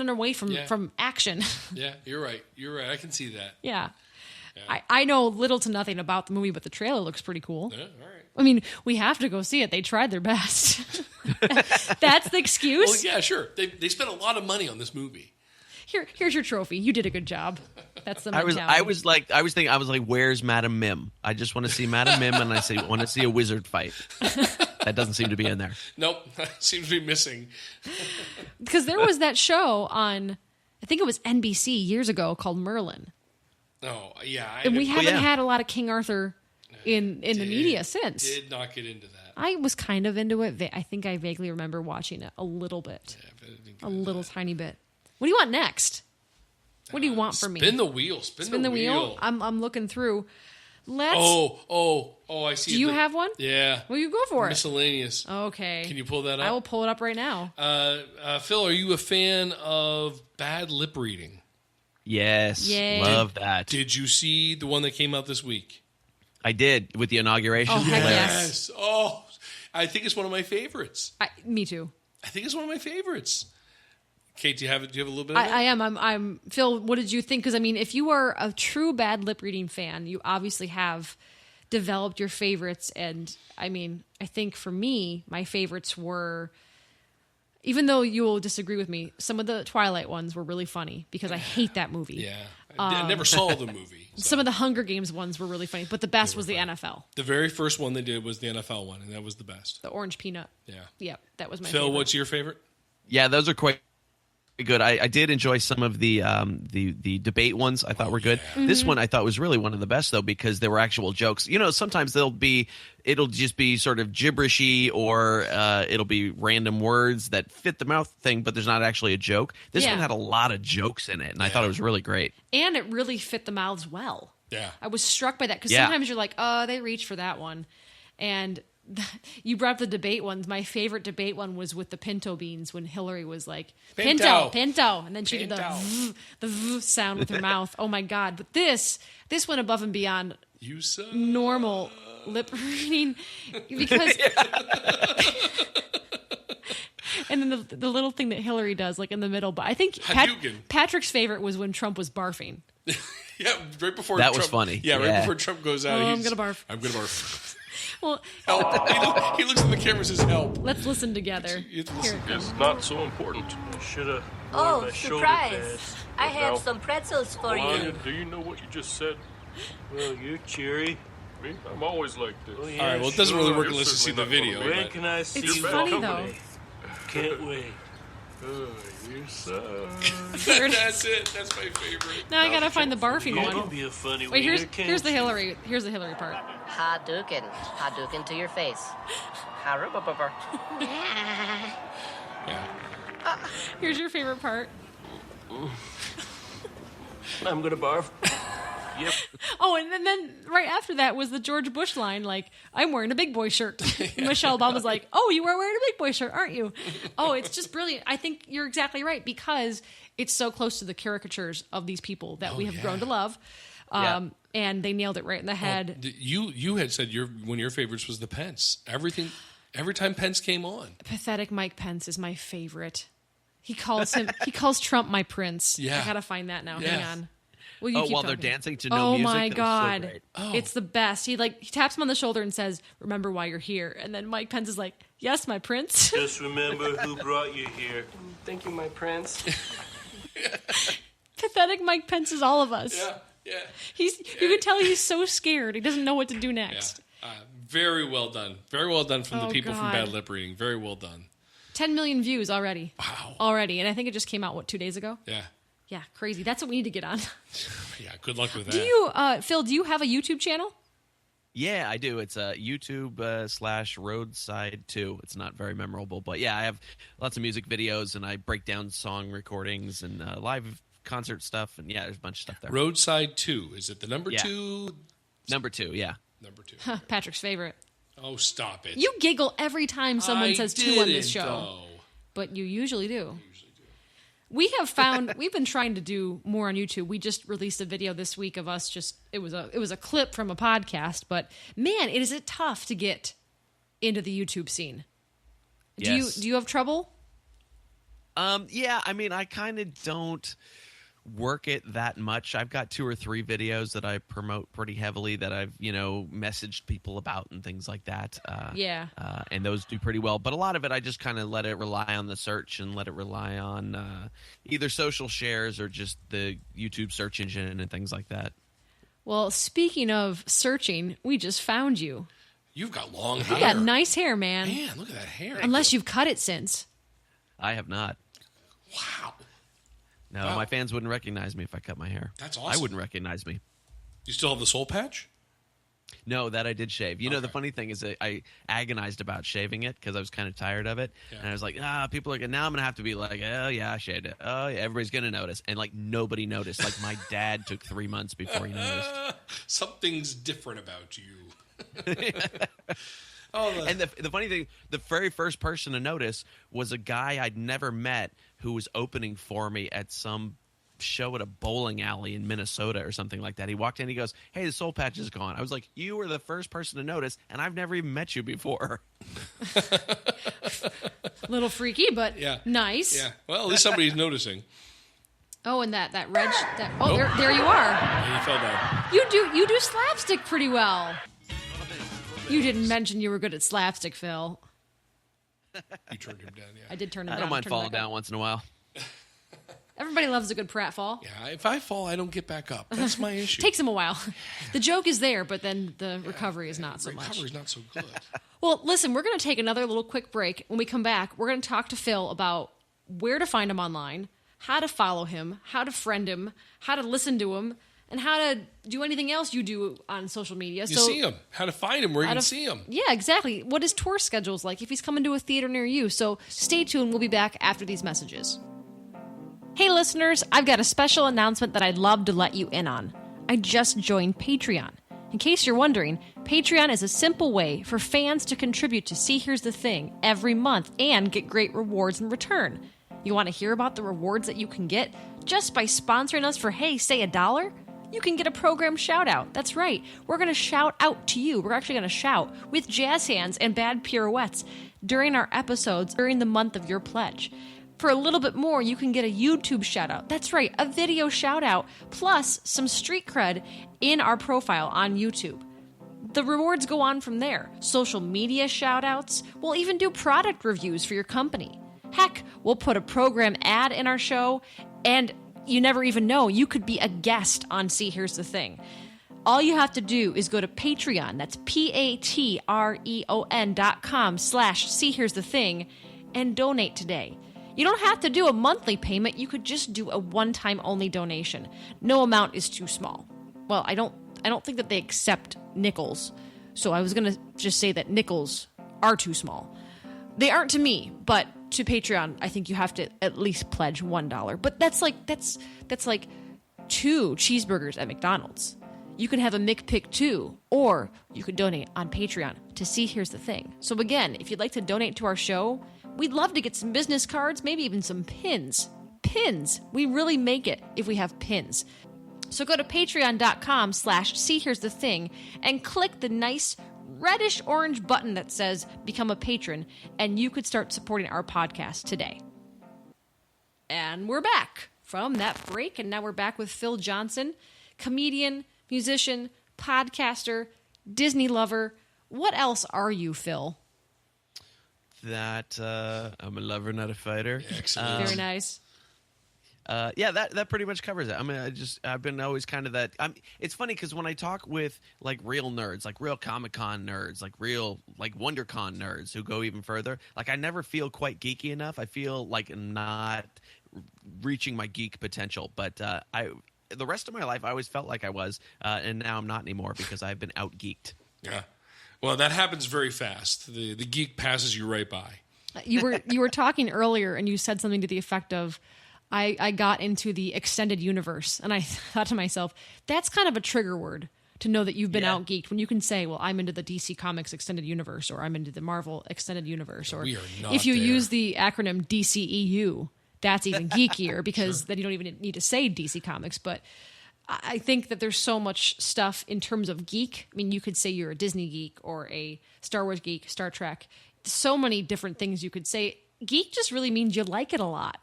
Speaker 1: away from action.
Speaker 2: Yeah, you're right. You're right. I can see that.
Speaker 1: Yeah. I know little to nothing about the movie, but the trailer looks pretty cool.
Speaker 2: Yeah, all right.
Speaker 1: I mean, we have to go see it. They tried their best. That's the excuse.
Speaker 2: Well, yeah, sure. They spent a lot of money on this movie.
Speaker 1: Here's your trophy. You did a good job. That's the mentality.
Speaker 3: I was thinking, where's Madam Mim? I just want to see Madam Mim, and I want to see a wizard fight. That doesn't seem to be in there.
Speaker 2: Nope, seems to be missing.
Speaker 1: Because there was that show on, I think it was NBC years ago, called Merlin.
Speaker 2: Oh, yeah.
Speaker 1: And we haven't had a lot of King Arthur in the media since.
Speaker 2: Did not get into that.
Speaker 1: I was kind of into it. I think I vaguely remember watching it a little bit.
Speaker 2: Yeah,
Speaker 1: a little tiny bit. What do you want next? What do you want from me?
Speaker 2: Spin the wheel. Spin the wheel.
Speaker 1: I'm looking through. Let's.
Speaker 2: I see.
Speaker 1: Do you have one?
Speaker 2: Yeah.
Speaker 1: Well, you go for it.
Speaker 2: Miscellaneous.
Speaker 1: Okay.
Speaker 2: Can you pull that up?
Speaker 1: I will pull it up right now.
Speaker 2: Phil, are you a fan of bad lip reading?
Speaker 3: Yes.
Speaker 1: Yay.
Speaker 3: Love that.
Speaker 2: Did you see the one that came out this week?
Speaker 3: I did, with the inauguration.
Speaker 1: Oh, heck
Speaker 2: yes. Oh, I think it's one of my favorites.
Speaker 1: Me too.
Speaker 2: I think it's one of my favorites. Kate, do you have a little bit of it?
Speaker 1: I am. I'm Phil, what did you think? Because, I mean, if you are a true bad lip reading fan, you obviously have developed your favorites. And, I mean, I think for me, my favorites were, even though you will disagree with me, some of the Twilight ones were really funny because I hate that movie.
Speaker 2: Yeah. I never saw the movie. So.
Speaker 1: Some of the Hunger Games ones were really funny, but the best was the NFL.
Speaker 2: The very first one they did was the NFL one, and that was the best.
Speaker 1: The orange peanut.
Speaker 2: Yeah.
Speaker 1: Yeah, that was my
Speaker 2: Phil,
Speaker 1: favorite.
Speaker 2: what's your favorite?
Speaker 3: Yeah, those are quite good. I did enjoy some of the debate ones. I thought were good.
Speaker 1: Yeah.
Speaker 3: This one I thought was really one of the best though, because there were actual jokes. You know, sometimes it'll just be sort of gibberishy, or it'll be random words that fit the mouth thing, but there's not actually a joke. This one had a lot of jokes in it, and I thought it was really great.
Speaker 1: And it really fit the mouths well.
Speaker 2: Yeah.
Speaker 1: I was struck by that because sometimes you're like, oh, they reached for that one. And you brought up the debate ones. My favorite debate one was with the pinto beans when Hillary was like, pinto. And then she did the v sound with her mouth. Oh, my God. But this went above and beyond normal lip reading because... And then the little thing that Hillary does, like in the middle. But I think Patrick's favorite was when Trump was barfing.
Speaker 2: Yeah, right before
Speaker 3: that
Speaker 2: Trump,
Speaker 3: was funny.
Speaker 2: Yeah, right before Trump goes out.
Speaker 1: I'm gonna barf.
Speaker 2: I'm gonna barf.
Speaker 1: Well,
Speaker 2: help. He looks at the camera and says, "Help."
Speaker 1: Let's listen together.
Speaker 5: It's not so important. I should have.
Speaker 6: Oh, surprise! I have some pretzels for you.
Speaker 5: Do you know what you just said? Well, you're cheery. Me? I'm always like this.
Speaker 2: Oh, yeah, all right. Well, it doesn't really work unless you see the video.
Speaker 5: When can I see
Speaker 1: it's
Speaker 5: your
Speaker 1: funny
Speaker 5: company?
Speaker 1: Though.
Speaker 5: Can't wait. Oh, you're so...
Speaker 2: That's it. That's my favorite.
Speaker 1: Now I gotta find the barfing
Speaker 5: It'll
Speaker 1: one.
Speaker 5: be a funny
Speaker 1: Wait, here's the Hillary. Here's the Hillary part.
Speaker 6: Hadouken to your face. Harubabubber.
Speaker 2: Yeah.
Speaker 1: Here's your favorite part.
Speaker 5: I'm gonna barf. Yep.
Speaker 1: Oh, and then right after that was the George Bush line, like, I'm wearing a big boy shirt. Michelle Obama's like, oh, you are wearing a big boy shirt, aren't you? Oh, it's just brilliant. I think you're exactly right, because it's so close to the caricatures of these people that we have grown to love. And they nailed it right in the head.
Speaker 2: You had said one of your favorites was the Pence. Every time Pence came on.
Speaker 1: Pathetic Mike Pence is my favorite. He calls Trump my prince.
Speaker 2: Yeah.
Speaker 1: I gotta find that now.
Speaker 2: Yeah.
Speaker 1: Hang on. Well, you keep
Speaker 3: while
Speaker 1: talking.
Speaker 3: they're dancing to no music.
Speaker 1: Oh my God.
Speaker 3: So great.
Speaker 1: It's the best. He taps him on the shoulder and says, remember why you're here. And then Mike Pence is like, yes, my prince.
Speaker 5: Just remember who brought you here.
Speaker 7: Thank you, my prince.
Speaker 1: Pathetic Mike Pence is all of us.
Speaker 2: Yeah.
Speaker 1: You can tell he's so scared. He doesn't know what to do next.
Speaker 2: Yeah. Very well done. Very well done from the people from
Speaker 1: God.
Speaker 2: Bad Lip Reading. Very well done.
Speaker 1: 10 million views already.
Speaker 2: Wow.
Speaker 1: Already. And I think it just came out, 2 days ago?
Speaker 2: Yeah.
Speaker 1: Yeah, crazy. That's what we need to get on.
Speaker 2: Yeah, good luck with that.
Speaker 1: Do you, Phil, do you have a YouTube channel?
Speaker 3: Yeah, I do. It's YouTube / Roadside 2. It's not very memorable, but yeah, I have lots of music videos, and I break down song recordings and live concert stuff, and yeah, there's a bunch of stuff there.
Speaker 2: Roadside 2. Is it the number 2?
Speaker 3: Number 2, yeah.
Speaker 2: Number 2.
Speaker 1: Patrick's favorite.
Speaker 2: Oh, stop it.
Speaker 1: You giggle every time someone says 2 on this show.
Speaker 2: Though.
Speaker 1: But you usually do. We've been trying to do more on YouTube. We just released a video this week of us it was a clip from a podcast, but man, is it tough to get into the YouTube scene.
Speaker 3: Yes.
Speaker 1: Do you have trouble?
Speaker 3: Yeah, I mean, I kind of don't work it that much. I've got 2 or 3 videos that I promote pretty heavily that I've, messaged people about and things like that. And those do pretty well. But a lot of it, I just kind of let it rely on the search and let it rely on either social shares or just the YouTube search engine and things like that.
Speaker 1: Well, speaking of searching, we just found you.
Speaker 2: You've got long hair.
Speaker 1: You got nice hair, man.
Speaker 2: Man, look at that hair.
Speaker 1: Unless you've cut it since.
Speaker 3: I have not.
Speaker 2: Wow.
Speaker 3: No, my fans wouldn't recognize me if I cut my hair.
Speaker 2: That's awesome.
Speaker 3: I wouldn't recognize me.
Speaker 2: You still have the soul patch?
Speaker 3: No, that I did shave. You know, the funny thing is that I agonized about shaving it because I was kind of tired of it. Yeah. And I was like, people are now I'm going to have to be like, oh, yeah, I shaved it. Oh, yeah, everybody's going to notice. And, nobody noticed. My dad took 3 months before he noticed.
Speaker 2: Something's different about you.
Speaker 3: And the funny thing, the very first person to notice was a guy I'd never met who was opening for me at some show at a bowling alley in Minnesota or something like that. He walked in, he goes, "Hey, the soul patch is gone." I was like, "You were the first person to notice, and I've never even met you before."
Speaker 1: Little freaky, but nice.
Speaker 2: Yeah. Well, at least somebody's noticing.
Speaker 1: Oh, and that reg. There you are.
Speaker 2: Yeah, he fell down.
Speaker 1: You do slapstick pretty well. You didn't mention you were good at slapstick, Phil.
Speaker 2: You turned him down, yeah.
Speaker 1: I did turn him down.
Speaker 3: I don't mind falling down once in a while.
Speaker 1: Everybody loves a good pratfall.
Speaker 2: Yeah, if I fall, I don't get back up. That's my issue.
Speaker 1: Takes him a while. The joke is there, but then the recovery is not so much.
Speaker 2: Recovery's not so good.
Speaker 1: Well, listen, we're going to take another little quick break. When we come back, we're going to talk to Phil about where to find him online, how to follow him, how to friend him, how to listen to him, and how to do anything else you do on social media.
Speaker 2: You see him. How to find him, where you can see him.
Speaker 1: Yeah, exactly. What his tour schedule's like, if he's coming to a theater near you. So stay tuned. We'll be back after these messages. Hey, listeners, I've got a special announcement that I'd love to let you in on. I just joined Patreon. In case you're wondering, Patreon is a simple way for fans to contribute to See Here's the Thing every month and get great rewards in return. You want to hear about the rewards that you can get just by sponsoring us for, hey, say $1? You can get a program shout out. That's right. We're going to shout out to you. We're actually going to shout with jazz hands and bad pirouettes during our episodes during the month of your pledge. For a little bit more, you can get a YouTube shout out. That's right, a video shout out, plus some street cred in our profile on YouTube. The rewards go on from there. Social media shout outs. We'll even do product reviews for your company. Heck, we'll put a program ad in our show, and you never even know, you could be a guest on See Here's the Thing. All you have to do is go to Patreon, that's patreon.com/See Here's the Thing, and donate today. You don't have to do a monthly payment. You could just do a one-time only donation. No amount is too small. Well, I don't think that they accept nickels. So I was going to just say that nickels are too small. They aren't to me, but to Patreon, I think you have to at least pledge $1. But that's like 2 cheeseburgers at McDonald's. You can have a McPick 2, or you could donate on Patreon to See Here's the Thing. So again, if you'd like to donate to our show, we'd love to get some business cards, maybe even some pins. Pins. We really make it if we have pins. So go to patreon.com/See Here's the Thing and click the nice reddish orange button that says Become a Patron, and you could start supporting our podcast today. And we're back from that break, and now we're back with Phil Johnson, comedian, musician, podcaster, Disney lover. What else are you, Phil?
Speaker 3: That I'm a lover, not a fighter.
Speaker 2: Excellent.
Speaker 1: Very nice.
Speaker 3: Yeah, that pretty much covers it. I mean, I've been always kind of that. It's funny because when I talk with real nerds, real Comic-Con nerds, real WonderCon nerds who go even further, I never feel quite geeky enough. I feel like I'm not reaching my geek potential. But the rest of my life, I always felt like I was, and now I'm not anymore because I've been out geeked.
Speaker 2: Yeah. Well, that happens very fast. The geek passes you right by.
Speaker 1: You were talking earlier, and you said something to the effect of, I got into the extended universe, and I thought to myself, that's kind of a trigger word to know that you've been out geeked when you can say, well, I'm into the DC Comics extended universe, or I'm into the Marvel extended universe, or
Speaker 2: we are not
Speaker 1: if you
Speaker 2: there.
Speaker 1: use the acronym DCEU, that's even geekier because then you don't even need to say DC Comics. But I think that there's so much stuff in terms of geek. I mean, you could say you're a Disney geek or a Star Wars geek, Star Trek. So many different things you could say. Geek just really means you like it a lot.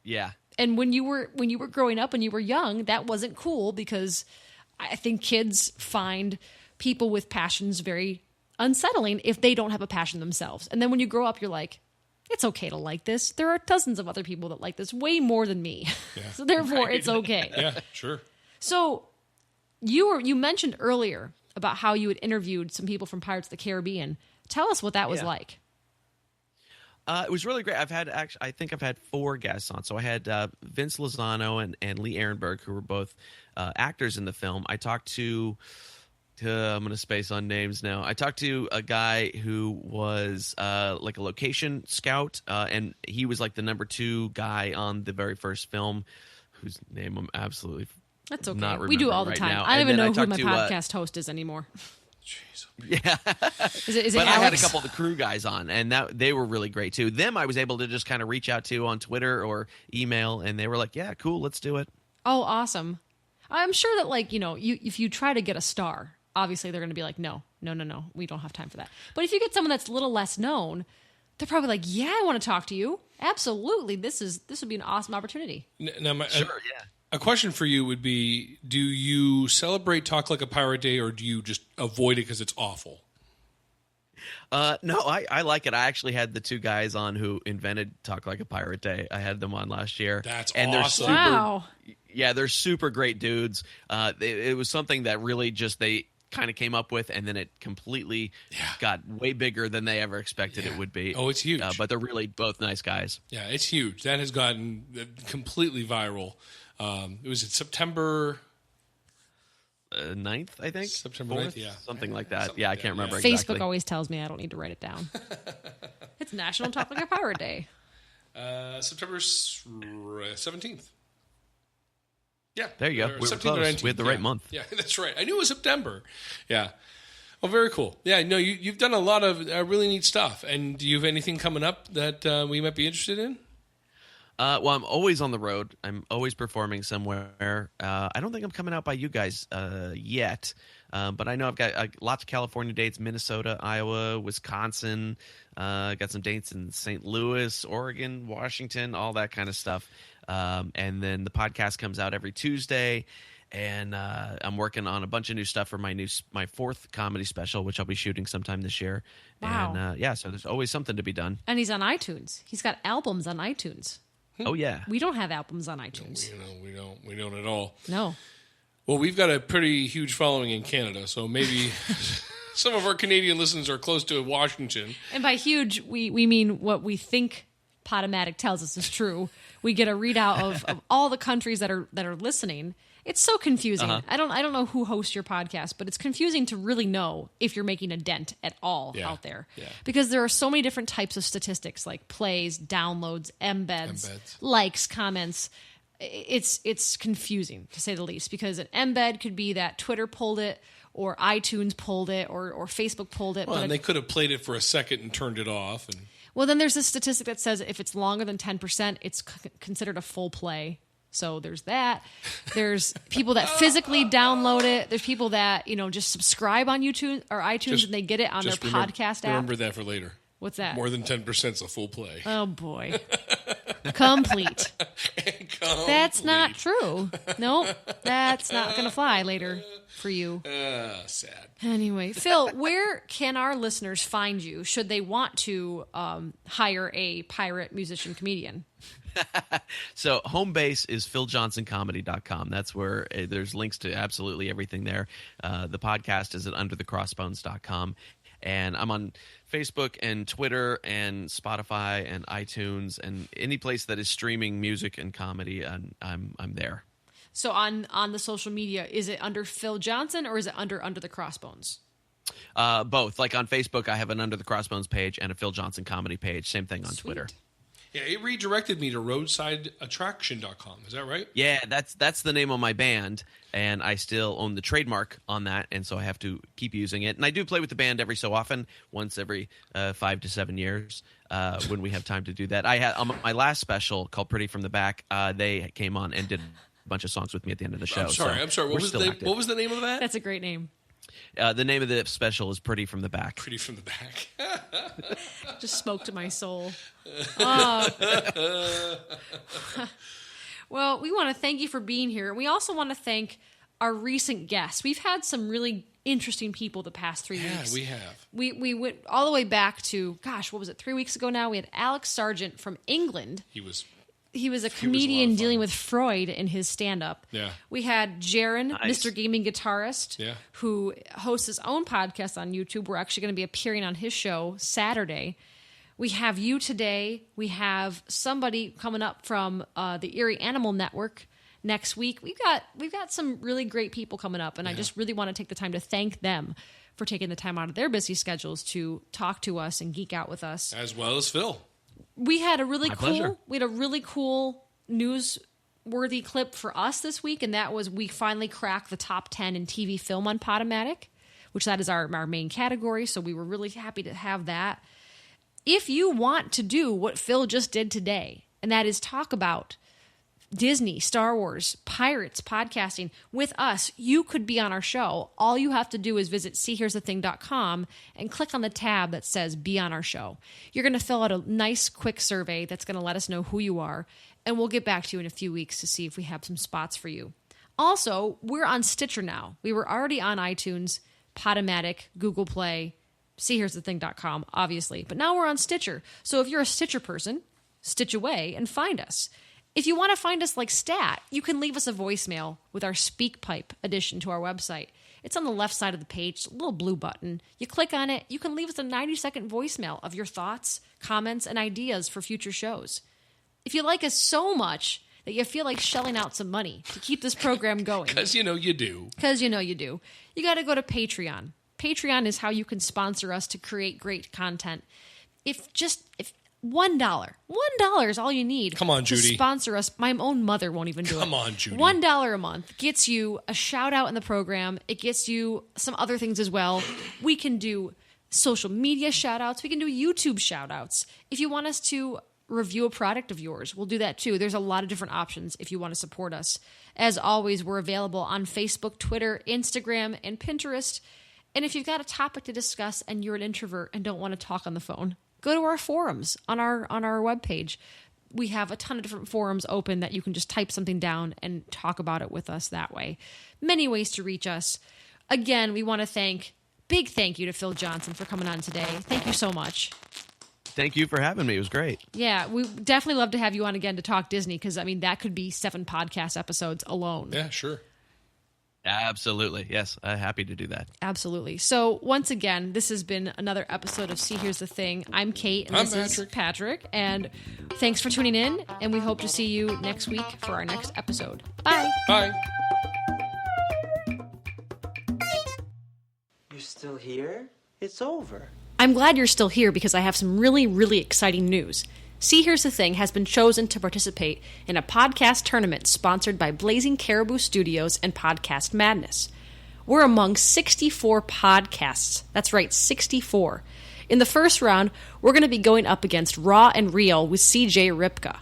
Speaker 3: Yeah.
Speaker 1: And when you were growing up and you were young, that wasn't cool because I think kids find people with passions very unsettling if they don't have a passion themselves. And then when you grow up, you're like, it's okay to like this. There are dozens of other people that like this way more than me. Yeah. So therefore, it's okay.
Speaker 2: Yeah, sure.
Speaker 1: So you mentioned earlier about how you had interviewed some people from Pirates of the Caribbean. Tell us what that was like.
Speaker 3: It was really great. I think I've had 4 guests on. So I had Vince Lozano and Lee Ehrenberg, who were both actors in the film. I talked to I'm going to space on names now. I talked to a guy who was like a location scout, and he was like the number 2 guy on the very first film, whose name I'm absolutely
Speaker 1: That's okay.
Speaker 3: not
Speaker 1: We do all the
Speaker 3: right
Speaker 1: time.
Speaker 3: now.
Speaker 1: I don't even know who my
Speaker 3: to,
Speaker 1: podcast host is anymore.
Speaker 2: Jeez.
Speaker 3: Yeah.
Speaker 1: Is it
Speaker 3: but
Speaker 1: Alex?
Speaker 3: I had a couple of the crew guys on, and they were really great too. Them I was able to just kind of reach out to on Twitter or email, and they were like, yeah, cool, let's do it.
Speaker 1: Oh, awesome. I'm sure that, like, if you try to get a star, obviously they're going to be like, no, we don't have time for that. But if you get someone that's a little less known, they're probably like, yeah, I want to talk to you. Absolutely. This would be an awesome opportunity.
Speaker 2: Now,
Speaker 3: Sure, yeah.
Speaker 2: A question for you would be, do you celebrate Talk Like a Pirate Day, or do you just avoid it because it's awful?
Speaker 3: No, I like it. I actually had the 2 guys on who invented Talk Like a Pirate Day. I had them on last year.
Speaker 2: That's
Speaker 3: and
Speaker 2: awesome.
Speaker 1: Wow.
Speaker 3: Yeah, they're super great dudes. It was something that really just they kind of came up with, and then it completely got way bigger than they ever expected it would be.
Speaker 2: Oh, it's huge.
Speaker 3: But they're really both nice guys.
Speaker 2: Yeah, it's huge. That has gotten completely viral. It was in September
Speaker 3: 9th, I think.
Speaker 2: September
Speaker 3: 4th?
Speaker 2: 9th, yeah.
Speaker 3: Something like that.
Speaker 2: Something
Speaker 3: Yeah, I
Speaker 2: like
Speaker 3: can't
Speaker 2: that,
Speaker 3: remember
Speaker 2: yeah.
Speaker 3: exactly.
Speaker 1: Facebook always tells me I don't need to write it down. It's National Talk Like a Pirate Day.
Speaker 2: September 17th. Yeah.
Speaker 3: There you go. We were
Speaker 2: 17th or
Speaker 3: close.
Speaker 2: 19th.
Speaker 3: We had the right month.
Speaker 2: Yeah, that's right. I knew it was September. Yeah. Oh, very cool. Yeah, no, you've done a lot of really neat stuff. And do you have anything coming up that we might be interested in?
Speaker 3: Well, I'm always on the road. I'm always performing somewhere. I don't think I'm coming out by you guys yet, but I know I've got lots of California dates: Minnesota, Iowa, Wisconsin. Got some dates in St. Louis, Oregon, Washington, all that kind of stuff. And then the podcast comes out every Tuesday, and I'm working on a bunch of new stuff for my 4th comedy special, which I'll be shooting sometime this year.
Speaker 1: Wow.
Speaker 3: And so there's always something to be done.
Speaker 1: And he's on iTunes. He's got albums on iTunes.
Speaker 3: Oh, yeah.
Speaker 1: We don't have albums on iTunes.
Speaker 2: We don't at all.
Speaker 1: No.
Speaker 2: Well, we've got a pretty huge following in Canada, so maybe some of our Canadian listeners are close to Washington.
Speaker 1: And by huge, we mean what we think Podomatic tells us is true. We get a readout of all the countries that are listening. It's so confusing. I don't know who hosts your podcast, but it's confusing to really know if you're making a dent at all out there. Yeah. Because there are so many different types of statistics, like plays, downloads, embeds. Likes, comments. It's confusing, to say the least, because an embed could be that Twitter pulled it, or iTunes pulled it, or Facebook pulled it.
Speaker 2: Well, and they could have played it for a second and turned it off. And
Speaker 1: well, then there's a statistic that says if it's longer than 10%, it's considered a full play. So there's that. There's people that physically download it. There's people that, just subscribe on YouTube or iTunes and they get it on their podcast app.
Speaker 2: Remember that for later.
Speaker 1: What's that?
Speaker 2: More than 10% is a full play.
Speaker 1: Oh, boy. Complete. That's not true. Nope. That's not going to fly later for you.
Speaker 2: Sad.
Speaker 1: Anyway, Phil, where can our listeners find you should they want to hire a pirate musician comedian?
Speaker 3: So home base is philjohnsoncomedy.com. That's where there's links to absolutely everything there. The podcast is at underthecrossbones.com. And I'm on Facebook and Twitter and Spotify and iTunes and any place that is streaming music and comedy. And I'm there.
Speaker 1: So on the social media, is it under Phil Johnson or is it under the Crossbones?
Speaker 3: Both. Like on Facebook, I have an Under the Crossbones page and a Phil Johnson comedy page. Same thing on Twitter.
Speaker 2: Yeah, it redirected me to roadsideattraction.com. Is that right?
Speaker 3: Yeah, that's the name of my band, and I still own the trademark on that, and so I have to keep using it. And I do play with the band every so often, once every 5 to 7 years, when we have time to do that. I had on my last special called Pretty from the Back, they came on and did a bunch of songs with me at the end of the show.
Speaker 2: I'm sorry. What was the name of that?
Speaker 1: That's a great name.
Speaker 3: The name of the special is Pretty from the Back.
Speaker 2: Pretty from the Back.
Speaker 1: Just spoke to my soul. Well, we want to thank you for being here. We also want to thank our recent guests. We've had some really interesting people the past 3 weeks.
Speaker 2: Yeah, we have.
Speaker 1: We went all the way back to, gosh, what was it, 3 weeks ago now? We had Alex Sargent from England.
Speaker 2: He was
Speaker 1: a comedian dealing with Freud in his stand-up.
Speaker 2: Yeah.
Speaker 1: We had Jaron,
Speaker 3: Nice.
Speaker 1: Mr. Gaming Guitarist, who hosts his own podcast on YouTube. We're actually going to be appearing on his show Saturday. We have you today. We have somebody coming up from the Erie Animal Network next week. We've got some really great people coming up, and I just really want to take the time to thank them for taking the time out of their busy schedules to talk to us and geek out with us.
Speaker 2: As well as Phil.
Speaker 1: We had a really
Speaker 3: pleasure.
Speaker 1: cool newsworthy clip for us this week, and that was we finally cracked the top 10 in TV film on Podomatic, which that is our main category, so we were really happy to have that. If you want to do what Phil just did today, and that is talk about Disney, Star Wars, Pirates, podcasting with us, you could be on our show. All you have to do is visit seehere'sthething.com and click on the tab that says be on our show. You're going to fill out a nice quick survey that's going to let us know who you are, and we'll get back to you in a few weeks to see if we have some spots for you. Also, we're on Stitcher now. We were already on iTunes, Podomatic, Google Play, seehere'sthething.com, obviously, but now we're on Stitcher. So if you're a Stitcher person, stitch away and find us. If you want to find us like Stat, you can leave us a voicemail with our SpeakPipe addition to our website. It's on the left side of the page, a little blue button. You click on it, you can leave us a 90-second voicemail of your thoughts, comments, and ideas for future shows. If you like us so much that you feel like shelling out some money to keep this program going.
Speaker 2: Because you know you do.
Speaker 1: You got to go to Patreon. Patreon is how you can sponsor us to create great content. If $1 is all you need.
Speaker 2: Come on,
Speaker 1: to
Speaker 2: Judy.
Speaker 1: sponsor us. My own mother won't even do it.
Speaker 2: Come on, Judy.
Speaker 1: $1 a month gets you a shout out in the program. It gets you some other things as well. We can do social media shout outs. We can do YouTube shout outs. If you want us to review a product of yours, we'll do that too. There's a lot of different options if you want to support us. As always, we're available on Facebook, Twitter, Instagram, and Pinterest. And if you've got a topic to discuss and you're an introvert and don't want to talk on the phone, go to our forums on our webpage. We have a ton of different forums open that you can just type something down and talk about it with us that way. Many ways to reach us. Again, we want to big thank you to Phil Johnson for coming on today. Thank you so much.
Speaker 3: Thank you for having me. It was great.
Speaker 1: Yeah, we definitely love to have you on again to talk Disney because, I mean, that could be 7 podcast episodes alone.
Speaker 2: Yeah, sure.
Speaker 3: Absolutely. Yes. Happy to do that.
Speaker 1: Absolutely. So once again, this has been another episode of See Here's the Thing. I'm Kate and this is Patrick. And thanks for tuning in. And we hope to see you next week for our next episode. Bye.
Speaker 2: Bye.
Speaker 7: You're still here? It's over.
Speaker 1: I'm glad you're still here because I have some really, really exciting news. See Here's the Thing has been chosen to participate in a podcast tournament sponsored by Blazing Caribou Studios and Podcast Madness. We're among 64 podcasts. That's right, 64. In the first round, we're going to be going up against Raw and Real with CJ Ripka.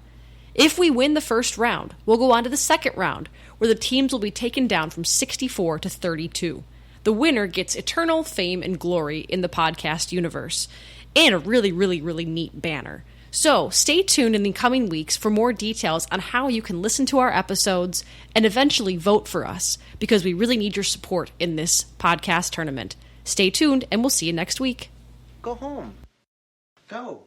Speaker 1: If we win the first round, we'll go on to the second round, where the teams will be taken down from 64 to 32. The winner gets eternal fame and glory in the podcast universe, and a really, really, really neat banner. So stay tuned in the coming weeks for more details on how you can listen to our episodes and eventually vote for us, because we really need your support in this podcast tournament. Stay tuned, and we'll see you next week.
Speaker 7: Go home. Go.